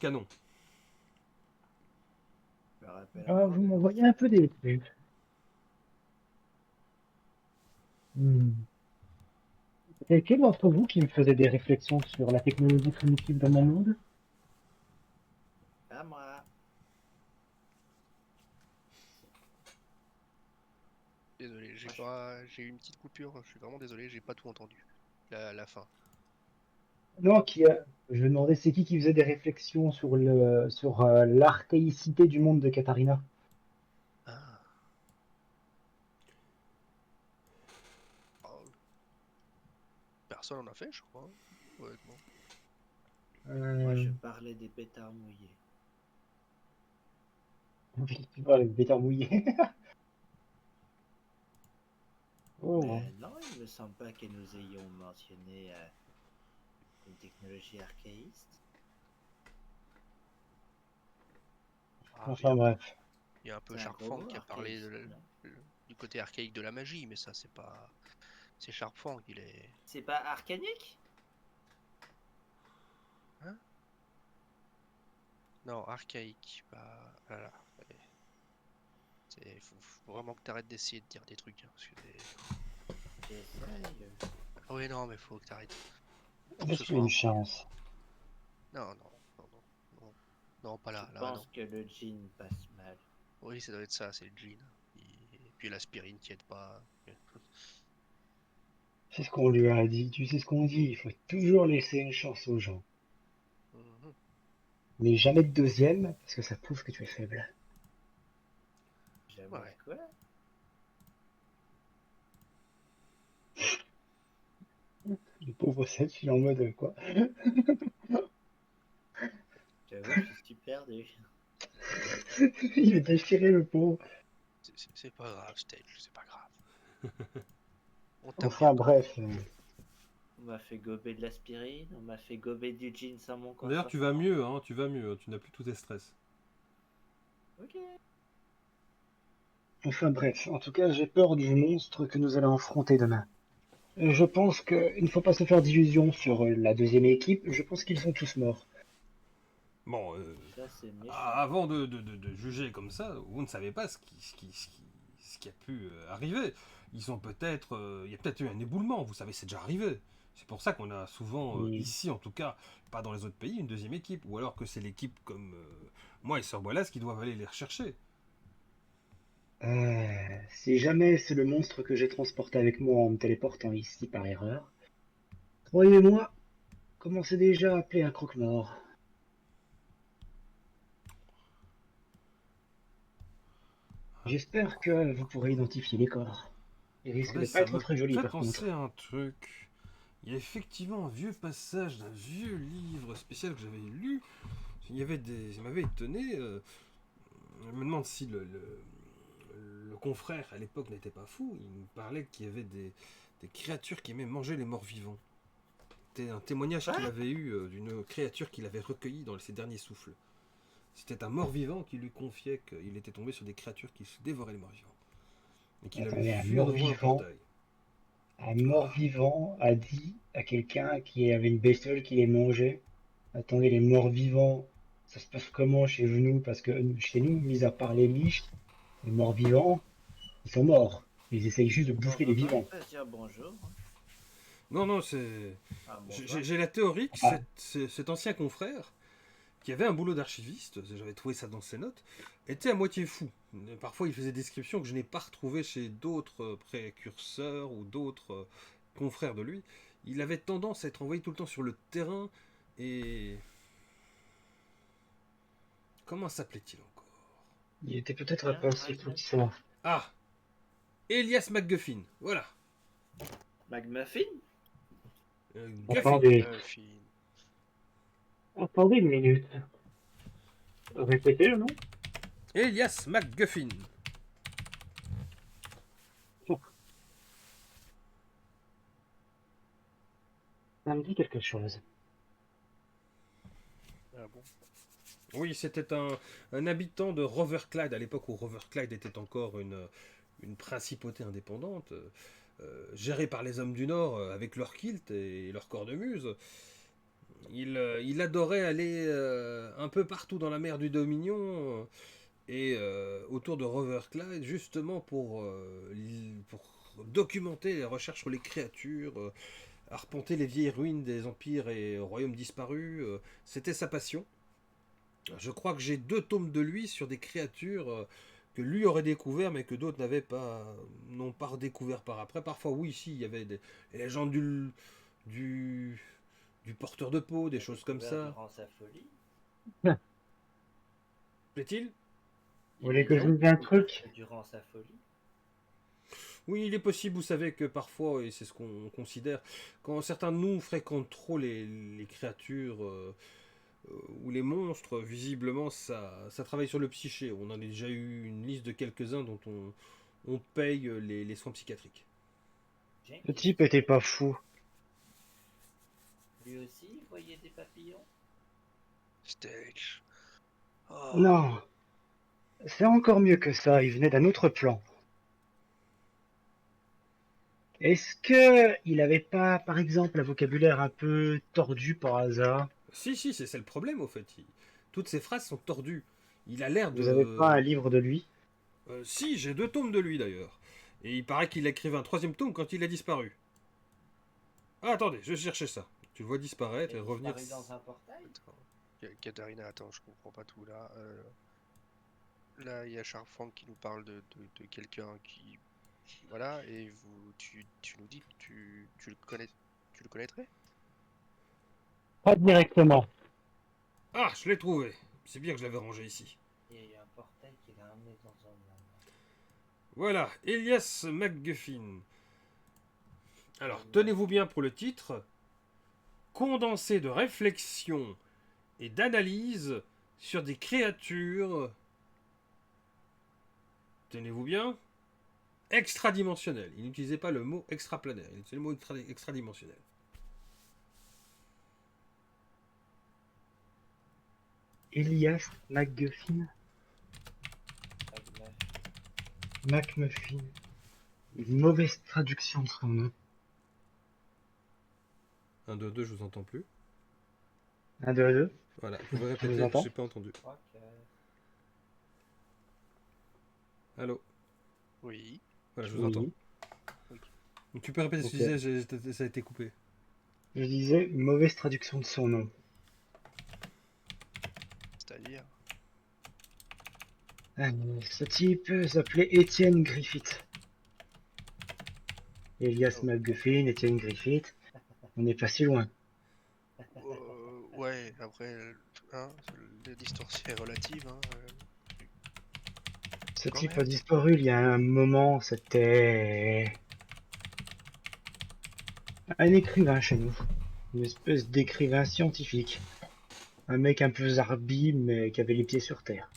Je me rappelle Ah, encore vous de m'envoyez un peu des trucs. C'est quel d'entre vous qui me faisait des réflexions sur la technologie primitive dans mon monde? à moi. Désolé, j'ai eu une petite coupure, je suis vraiment désolé, j'ai pas tout entendu. La fin. Non, je me demandais c'est qui faisait des réflexions sur l'archaïcité du monde de Katharina. Ah. Oh, personne en a fait, je crois, hein, honnêtement. Moi, Euh... je parlais des pétards mouillés. Tu vois, le bétard mouillé. Oh. Mais non, il me semble pas que nous ayons mentionné une technologie archaïste. Ah, Enfin bref. il y a un peu C'est un Sharpfang robot qui a parlé archaïste, non? du côté archaïque de la magie, mais ça c'est pas... C'est Sharpfang, il est... C'est pas arcanique? Hein? Non, archaïque, pas... Voilà. Faut vraiment que t'arrêtes d'essayer de dire des trucs, hein, parce que J'essaye. Ah oui, non, mais faut que t'arrêtes. Faut Je que ce suis soit une un... chance. Non, non, non, non, non. Non, pas là, Je là, pense non. que le jean passe mal. Oui, ça doit être ça, c'est le jean. Et puis l'aspirine qui aide pas. C'est ce qu'on lui a dit. Tu sais ce qu'on dit. Il faut toujours laisser une chance aux gens. Mhm. Mais jamais de deuxième, parce que ça prouve que tu es faible. Jamais Ouais. quoi? Le pauvre Seth, il est en mode quoi? J'avoue, je suis perdu. Il est déchiré, le pauvre. C'est pas grave, Stage, c'est pas grave. On tape Enfin bien quand même. bref. On m'a fait gober de l'aspirine, on m'a fait gober du jean sans mon D'ailleurs, tu vas consentement. mieux, hein, tu vas mieux, tu n'as plus tous tes stress. Ok. Enfin bref. En tout cas, j'ai peur du monstre que nous allons affronter demain. Je pense qu'il ne faut pas se faire d'illusions sur la deuxième équipe. Je pense qu'ils sont tous morts. Bon, Ça, c'est méchant. avant de juger comme ça, vous ne savez pas ce qui a pu arriver. Ils ont peut-être, il y a peut-être eu un éboulement, vous savez, c'est déjà arrivé. C'est pour ça qu'on a souvent, Oui. ici en tout cas, pas dans les autres pays, une deuxième équipe. Ou alors que c'est l'équipe comme moi et Sir Boilas qui doivent aller les rechercher. Si jamais c'est le monstre que j'ai transporté avec moi en me téléportant ici par erreur, croyez-moi, comment c'est déjà appelé un croque-mort. J'espère que vous pourrez identifier les corps. Ils risquent Attendez, de pas ça être me très jolis fait par contre. penser à un truc. Il y a effectivement un vieux passage d'un vieux livre spécial que j'avais lu. Il y avait des... Ça m'avait étonné. Je me demande si le confrère à l'époque n'était pas fou. Il me parlait qu'il y avait des créatures qui aimaient manger les morts vivants. C'était un témoignage qu'il avait eu d'une créature qu'il avait recueillie dans ses derniers souffles. C'était un mort-vivant qui lui confiait qu'il était tombé sur des créatures qui se dévoraient les morts-vivants. Et qu'il avait Attendez, vu en ouvrant un portail. un mort-vivant a dit à quelqu'un qui avait une bestiole qui les mangeait. Attendez, les morts-vivants, ça se passe comment chez nous? Parce que chez nous, mis à part les liches, les morts-vivants, ils sont morts. Ils essayent juste de bouffer les vivants. On peut se dire bonjour. Non, non, c'est... Ah, bonjour. J'ai la théorie que Ah. cet ancien confrère, qui avait un boulot d'archiviste, j'avais trouvé ça dans ses notes, était à moitié fou. Parfois, il faisait des descriptions que je n'ai pas retrouvées chez d'autres précurseurs ou d'autres confrères de lui. Il avait tendance à être envoyé tout le temps sur le terrain et... Comment s'appelait-il encore? Il était peut-être pas aussi fou que ça. Ah, Elias McGuffin, voilà. McMuffin? Guffin. Attendez, Fille. attendez une minute. Répétez le nom. Elias McGuffin. Ça me dit quelque chose. Ah bon? Oui, c'était un habitant de Roverclyde, à l'époque où Roverclyde était encore une principauté indépendante, gérée par les hommes du Nord avec leur kilt et leur cornemuse. Il adorait aller un peu partout dans la mer du Dominion et autour de Roverclyde, justement pour documenter les recherches sur les créatures, arpenter les vieilles ruines des empires et royaumes disparus. C'était sa passion. Je crois que j'ai 2 tomes de lui sur des créatures que lui aurait découvert, mais que d'autres n'ont pas redécouvert par après. Parfois, oui, ici, il y avait des légendes du, du porteur de peau, des choses comme ça. Durant sa folie. Plaît-il? Vous voulez que je vous dise un truc? Durant sa folie. Oui, il est possible, vous savez, que parfois, et c'est ce qu'on considère, quand certains de nous fréquentent trop les créatures ou les monstres, visiblement, ça travaille sur le psyché. On en a déjà eu une liste de quelques-uns dont on paye les soins psychiatriques. Le type était pas fou. Lui aussi, il voyait des papillons. Stage. Oh. Non. C'est encore mieux que ça, il venait d'un autre plan. Est-ce que il avait pas, par exemple, un vocabulaire un peu tordu par hasard? Si, c'est le problème, au fait. Toutes ces phrases sont tordues. Il a l'air de... Vous avez pas un livre de lui? Si, j'ai 2 tomes de lui, d'ailleurs. Et il paraît qu'il a écrivé un 3e tome quand il a disparu. Ah, attendez, je cherchais ça. Tu le vois disparaître et revenir... Dans un portail. Attends. Katharina, attends, je comprends pas tout là. Là, il y a Charfang qui nous parle de quelqu'un qui. Voilà, et tu nous dis que tu le connaîtrais? Pas directement. Ah, je l'ai trouvé. C'est bien que je l'avais rangé ici. Il y a un portail qui l'a amené dans un monde. Voilà, Elias McGuffin. Alors, tenez-vous bien pour le titre. Condensé de réflexion et d'analyse sur des créatures... Tenez-vous bien. Extradimensionnelles. Il n'utilisait pas le mot extraplanaire, il utilisait le mot extradimensionnel. Elias McGuffin. McMuffin. Une mauvaise traduction de son nom. 1, 2, 2, je vous entends plus. 1, 2, 2. Voilà, vous pouvez Je répéter, vous entends. j'ai pas entendu. Je crois que. Allô. Oui. Voilà, je vous entends. Donc, tu peux répéter ce que Ok. tu disais, ça a été coupé. Je disais une mauvaise traduction de son nom. C'est-à-dire. Ce type s'appelait Étienne Griffith. Elias McGuffin, Étienne Griffith. On n'est pas si loin. Ouais, après, hein, la distance est relative, hein, Ce quand type a même. disparu il y a un moment, c'était un écrivain chez nous. Une espèce d'écrivain scientifique. Un mec un peu zarbi, mais qui avait les pieds sur terre.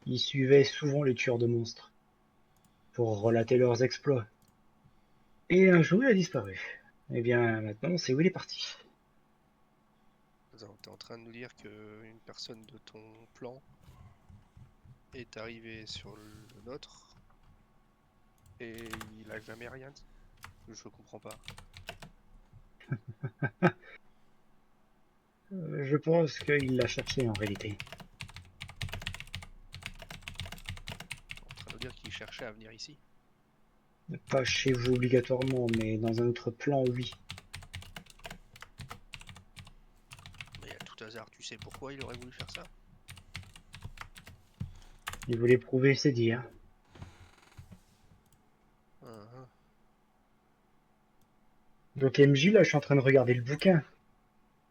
Il suivait souvent les tueurs de monstres pour relater leurs exploits. Et un jour, il a disparu. Eh bien, maintenant, on sait où il est parti. Attends, t'es en train de nous dire que une personne de ton plan est arrivée sur le nôtre et il a jamais rien dit? Je comprends pas. Je pense qu'il l'a cherché en réalité. En train de nous dire qu'il cherchait à venir ici. Pas chez vous obligatoirement, mais dans un autre plan, oui. Mais à tout hasard, tu sais pourquoi il aurait voulu faire ça? Il voulait prouver ses dires. Hein, hein. Donc MJ, là, je suis en train de regarder le bouquin.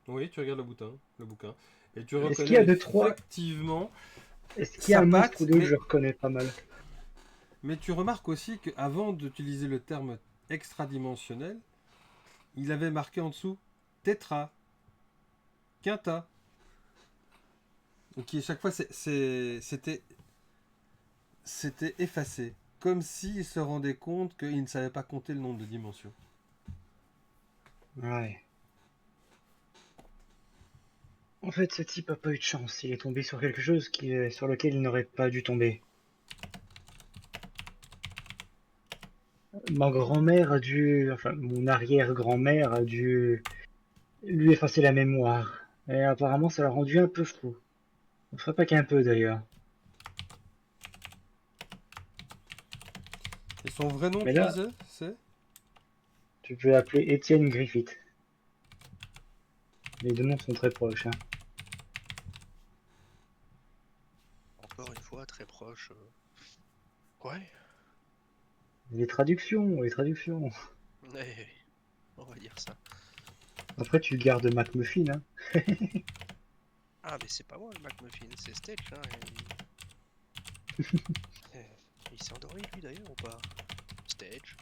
Oui, tu regardes le bouquin. Et tu Est-ce qu'il y a reconnais deux, trois... effectivement Est-ce qu'il y a sa un monstre ou patte, deux que je reconnais pas mal? mais tu remarques aussi qu'avant d'utiliser le terme extradimensionnel, il avait marqué en dessous tétra, quinta. Et qui, chaque fois, c'était effacé. Comme s'il se rendait compte qu'il ne savait pas compter le nombre de dimensions. Ouais. En fait, ce type a pas eu de chance. Il est tombé sur quelque chose sur lequel il n'aurait pas dû tomber. Ma grand-mère a dû... Enfin, mon arrière-grand-mère a dû lui effacer la mémoire. Et apparemment, ça l'a rendu un peu fou. On ferait pas qu'un peu, d'ailleurs. Et son vrai nom, Mais tu là, disais, c'est tu peux l'appeler Étienne Griffith. Les deux noms sont très proches, hein. Encore une fois, très proche. Ouais, Les traductions, les traductions. ouais, on va dire ça. Après, tu gardes McMuffin, hein. Ah, mais c'est pas moi le McMuffin, c'est Stage, hein. Il s'est endormi lui d'ailleurs ou pas? Stage.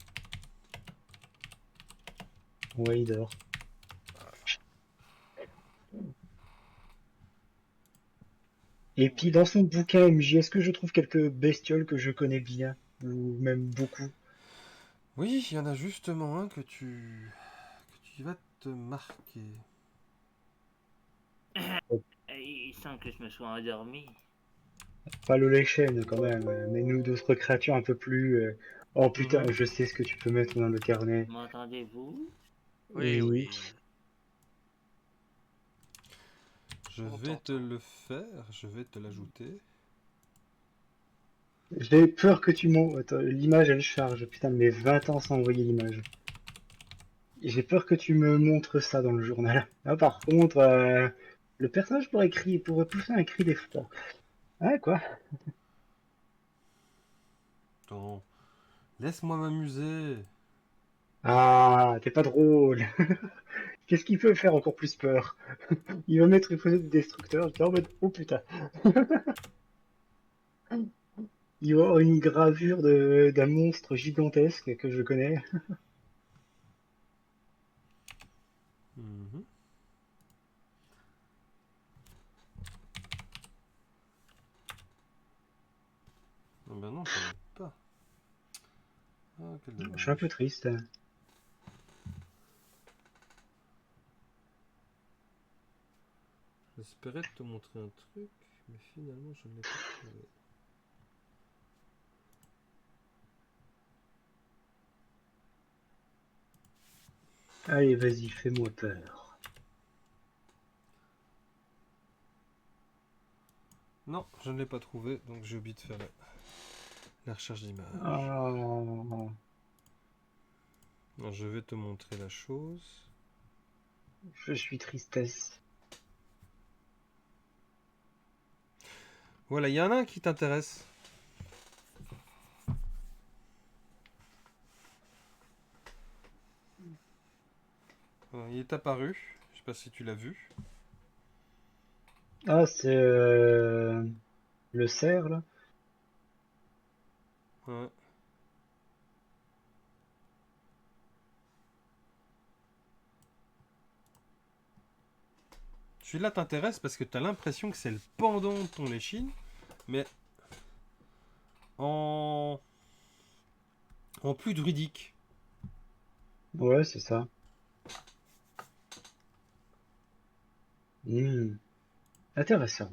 Ouais, il dort. Et puis, Ouais. dans son bouquin MJ, est-ce que je trouve quelques bestioles que je connais bien? Ou même beaucoup? Oui, il y en a justement un que tu vas te marquer. Il semble que je me sois endormi. Pas le Lechen, quand même. Mais nous, d'autres créatures un peu plus... Oh putain, Mhm. je sais ce que tu peux mettre dans le carnet. M'entendez-vous? Oui, Oui. oui. Je On vais te t'entend. le faire, je vais te l'ajouter. J'ai peur que tu m'envoies... Attends, l'image, elle charge. Putain, mais 20 ans sans envoyer l'image. J'ai peur que tu me montres ça dans le journal. Ah, par contre, le personnage pourrait pousser un cri d'effroi. Ah, quoi? Attends, laisse-moi m'amuser. Ah, t'es pas drôle. Qu'est-ce qu'il peut faire encore plus peur? Il va mettre une fenêtre de destructeur. J'étais en mode, oh putain. Il va avoir une gravure d'un monstre gigantesque que je connais. Mhm. Ah ben non, ça va pas. Ah, quel Je suis un peu dommage. triste. J'espérais te montrer un truc, mais finalement je ne l'ai pas trouvé. Allez, vas-y, fais-moi peur. Non, je ne l'ai pas trouvé, donc j'ai oublié de faire la recherche d'image. Ah, Alors, je vais te montrer la chose. je suis tristesse. Voilà, il y en a un qui t'intéresse. Il est apparu. Je sais pas si tu l'as vu. Ah, c'est le cerf, là. Ouais. Celui-là t'intéresse parce que t'as l'impression que c'est le pendant de ton échine, mais en, en plus druidique. Ouais, c'est ça. Hmm. Intéressant.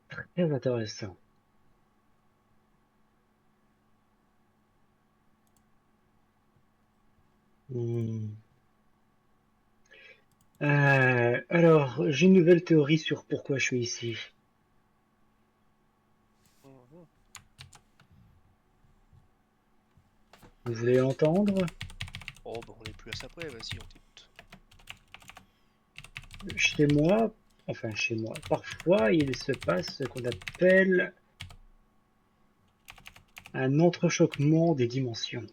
Très intéressant. Hmm. Alors, j'ai une nouvelle théorie sur pourquoi je suis ici. Mhm. Vous voulez l'entendre? Oh, bah on est plus à ça près, vas-y, on t'écoute. Chez moi, enfin chez moi, parfois il se passe ce qu'on appelle un entrechoquement des dimensions.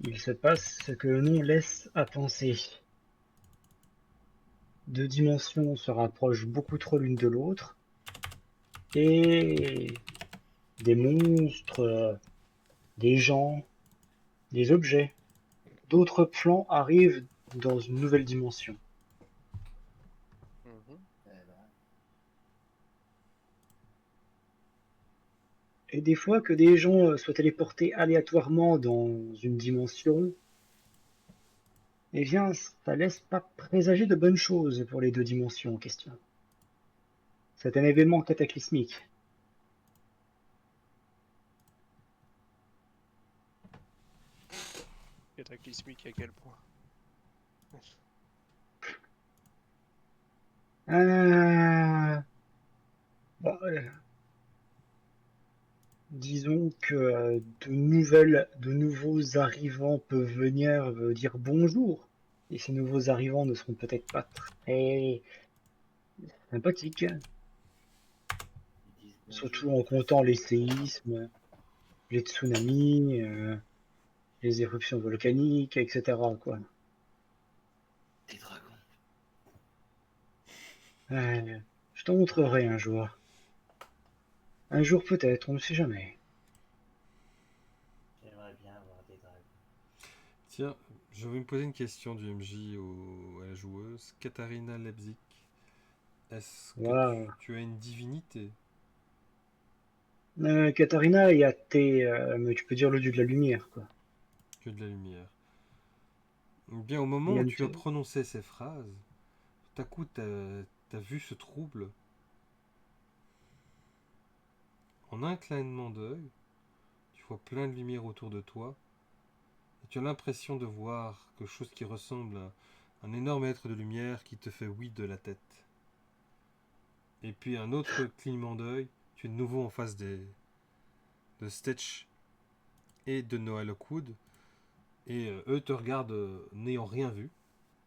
Il se passe ce que le nom laisse à penser. Deux dimensions se rapprochent beaucoup trop l'une de l'autre et des monstres, des gens, des objets, d'autres plans arrivent dans une nouvelle dimension. Mhm. Et des fois que des gens soient téléportés aléatoirement dans une dimension, eh bien, ça laisse pas présager de bonnes choses pour les deux dimensions en question. C'est un événement cataclysmique. Cataclysmique à quel point? Euh, bon, disons que de nouveaux arrivants peuvent venir dire bonjour. Et ces nouveaux arrivants ne seront peut-être pas très sympathiques, Ils disent bonjour surtout et en tout comptant ça. les séismes, les tsunamis, les éruptions volcaniques, etc., quoi. Des dragons. Euh, je t'en montrerai un jour. Un jour peut-être, on ne sait jamais. J'aimerais bien avoir des dragons. Tiens, je vais me poser une question du MJ à la joueuse. Katharina Lebzik, est-ce que Waouh. tu as une divinité? Katharina est athée, mais tu peux dire le dieu de la lumière, quoi. Que de la lumière. Eh bien, au moment Il y a où une tu as prononcé ces phrases, tout à coup, t'as vu ce trouble. En un clignement d'œil, tu vois plein de lumière autour de toi, et tu as l'impression de voir quelque chose qui ressemble à un énorme être de lumière qui te fait oui de la tête. Et puis un autre clignement d'œil, tu es de nouveau en face de Stetch et de Noah Lockwood, et eux te regardent n'ayant rien vu,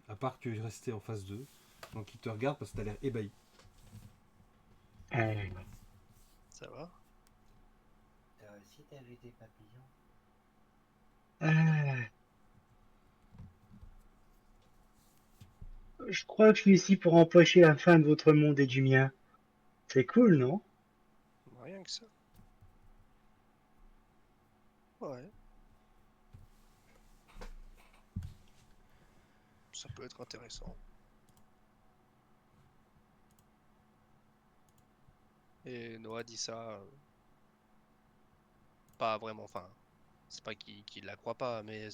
à part que tu es resté en face d'eux. Donc ils te regardent parce que tu as l'air ébahi. euh, Ça va? T'as aussi vu des papillons? euh, je crois que je suis ici pour empêcher la fin de votre monde et du mien. C'est cool, non? Rien que ça. Ouais, ça peut être intéressant. Et Noah dit ça, pas vraiment, enfin, c'est pas qu'il la croit pas, mais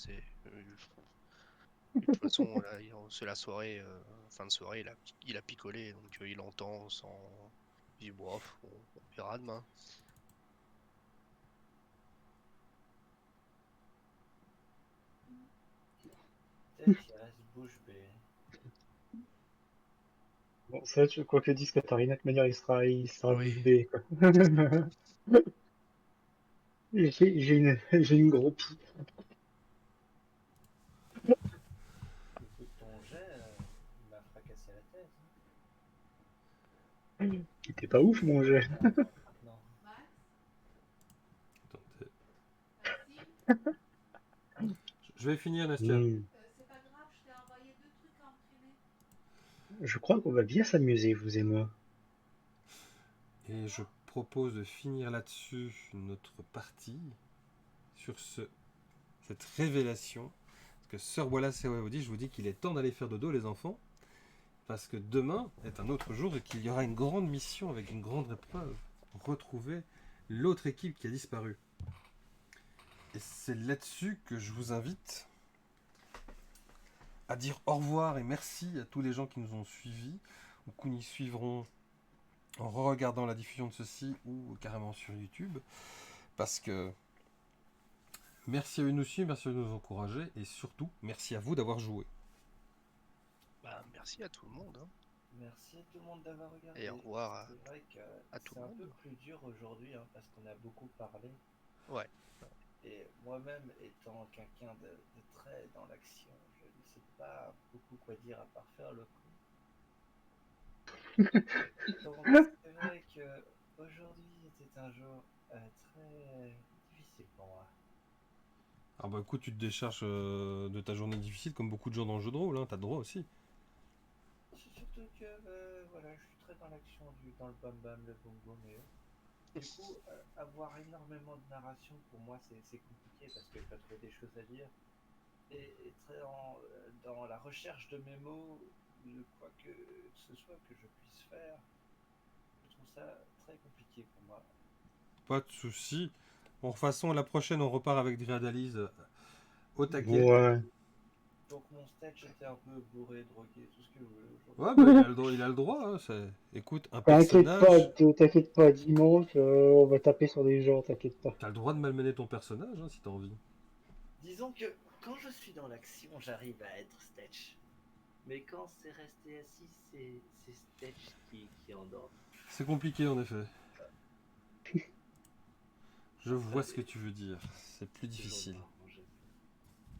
de toute façon, là, c'est la soirée, fin de soirée, il a picolé, donc il entend sans. Il dit, bof, on verra demain. Peut-être il reste bouche bée. Bon, ça, quoi que dise Katharina, de toute manière, il sera Oui, bouche bée, quoi. J'ai une grosse pie. Écoute ton jet, il m'a fracassé la tête. Il était pas ouf, mon jeu. Attends, non. Je vais finir, Nastia. C'est pas grave, je t'ai envoyé 2 trucs à imprimer. Je crois qu'on va bien s'amuser, vous et moi. Et je propose de finir là-dessus notre partie, sur cette révélation. Parce que Sir Wallace et Wallace, je vous dis qu'il est temps d'aller faire dodo, les enfants. Parce que demain est un autre jour et qu'il y aura une grande mission avec une grande épreuve. Retrouver l'autre équipe qui a disparu. Et c'est là-dessus que je vous invite à dire au revoir et merci à tous les gens qui nous ont suivis ou qui nous suivront en regardant la diffusion de ceci ou carrément sur YouTube. Parce que merci à eux de nous suivre, merci à eux de nous encourager et surtout merci à vous d'avoir joué. Bah, merci à tout le monde. Hein. Merci à tout le monde d'avoir regardé. Et au revoir C'est vrai que à tout c'est le un peu monde. plus dur aujourd'hui parce qu'on a beaucoup parlé. Ouais. Et moi-même, étant quelqu'un de très dans l'action, je ne sais pas beaucoup quoi dire à part faire le coup. Donc c'est vrai que aujourd'hui était un jour très difficile pour moi. Alors bah écoute, tu te décharges de ta journée difficile comme beaucoup de gens dans le jeu de rôle, hein, t'as le droit aussi. C'est surtout que voilà, je suis très dans l'action, dans le bam bam, le boum boum et du coup, avoir énormément de narration pour moi c'est compliqué parce que je dois trouver des choses à dire et très dans la recherche de mes mots, de quoi que ce soit que je puisse faire, je trouve ça très compliqué pour moi. Pas de soucis. Bon, de toute façon, la prochaine, on repart avec Driadalise au taquet. Ouais. Donc mon stage était un peu bourré, drogué, tout ce que vous voulez aujourd'hui. Ouais, bah, il a le droit. Hein, écoute, un personnage. T'inquiète pas, dimanche, on va taper sur des gens, t'inquiète pas. T'as le droit de malmener ton personnage hein, si t'as envie. Disons que quand je suis dans l'action, j'arrive à être Stetch. Mais quand c'est resté assis, c'est Stetch qui endort. C'est compliqué en effet. Je vois ce que tu veux dire. C'est plus difficile.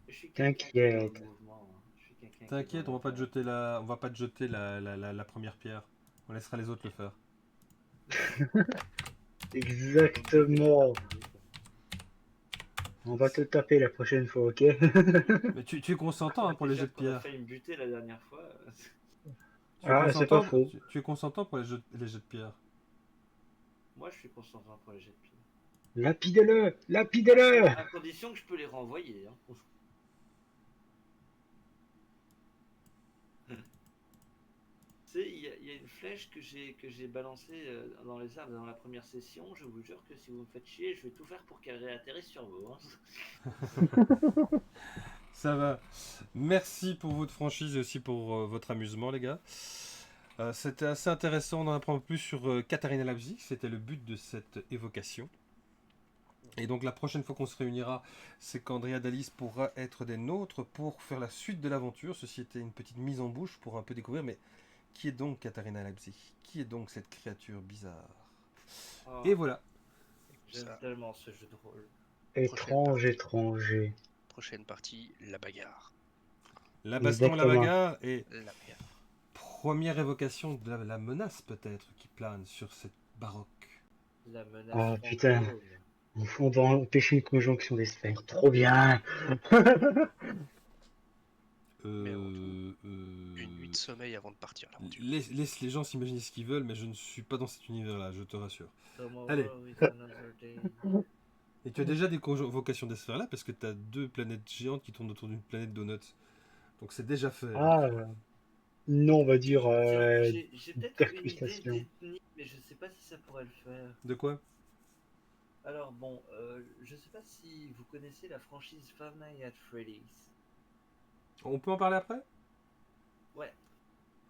Je suis T'inquiète. quelqu'un qui est dans le mouvement. Hein. Je suis quelqu'un qui est T'inquiète, dans on va pas te le jeter on va pas te jeter la première pierre. On laissera les autres le faire. Exactement. On va te taper la prochaine fois, ok? Mais tu es consentant hein, pour les jets de On a pierre. failli me buter la dernière fois. Tu es Ah, c'est pas consentant, faux. tu es consentant pour les jets de pierre. Moi, je suis consentant pour les jets de pierre. Lapide-le! Lapide-le! À condition que je peux les renvoyer. Hein. Tu sais, il y a une flèche que j'ai balancée dans les arbres dans la première session. Je vous jure que si vous me faites chier, je vais tout faire pour qu'elle réatterrisse sur vous. Hein. Ça va. Merci pour votre franchise et aussi pour votre amusement, les gars. C'était assez intéressant d'en apprendre plus sur Katharina Leipzig. C'était le but de cette évocation. Et donc la prochaine fois qu'on se réunira, c'est qu'Andrea Dalis pourra être des nôtres pour faire la suite de l'aventure. Ceci était une petite mise en bouche pour un peu découvrir, mais qui est donc Katharina Leipzig? Qui est donc cette créature bizarre? Oh, Et voilà. j'aime Ça. tellement ce jeu de rôle. Étranger. Prochaine partie, la bagarre. La baston, la Exactement. bagarre et La bagarre. première évocation de la menace peut-être qui plane sur cette baroque. La menace Ah, putain. fantôme. On doit empêcher une conjonction des sphères. Trop bien! Mais avant tout, une nuit de sommeil avant de partir à l'aventure. Laisse les gens s'imaginer ce qu'ils veulent, mais je ne suis pas dans cet univers-là, je te rassure. Tomorrow Allez. is another day. Et tu as déjà des convocations des sphères là parce que tu as 2 planètes géantes qui tournent autour d'une planète donut. Donc c'est déjà fait. Ah, non, on va dire Tiens, j'ai peut-être une idée percustation. d'ethnie, mais je sais pas si ça pourrait le faire. De quoi? Alors bon, je sais pas si vous connaissez la franchise Five Nights at Freddy's. On peut en parler après? Ouais.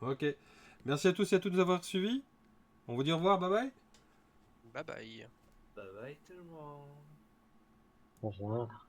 Ok. Merci à tous et à toutes de nous avoir suivis. On vous dit au revoir, bye bye. Bye bye. Bye bye tout le monde. Au revoir.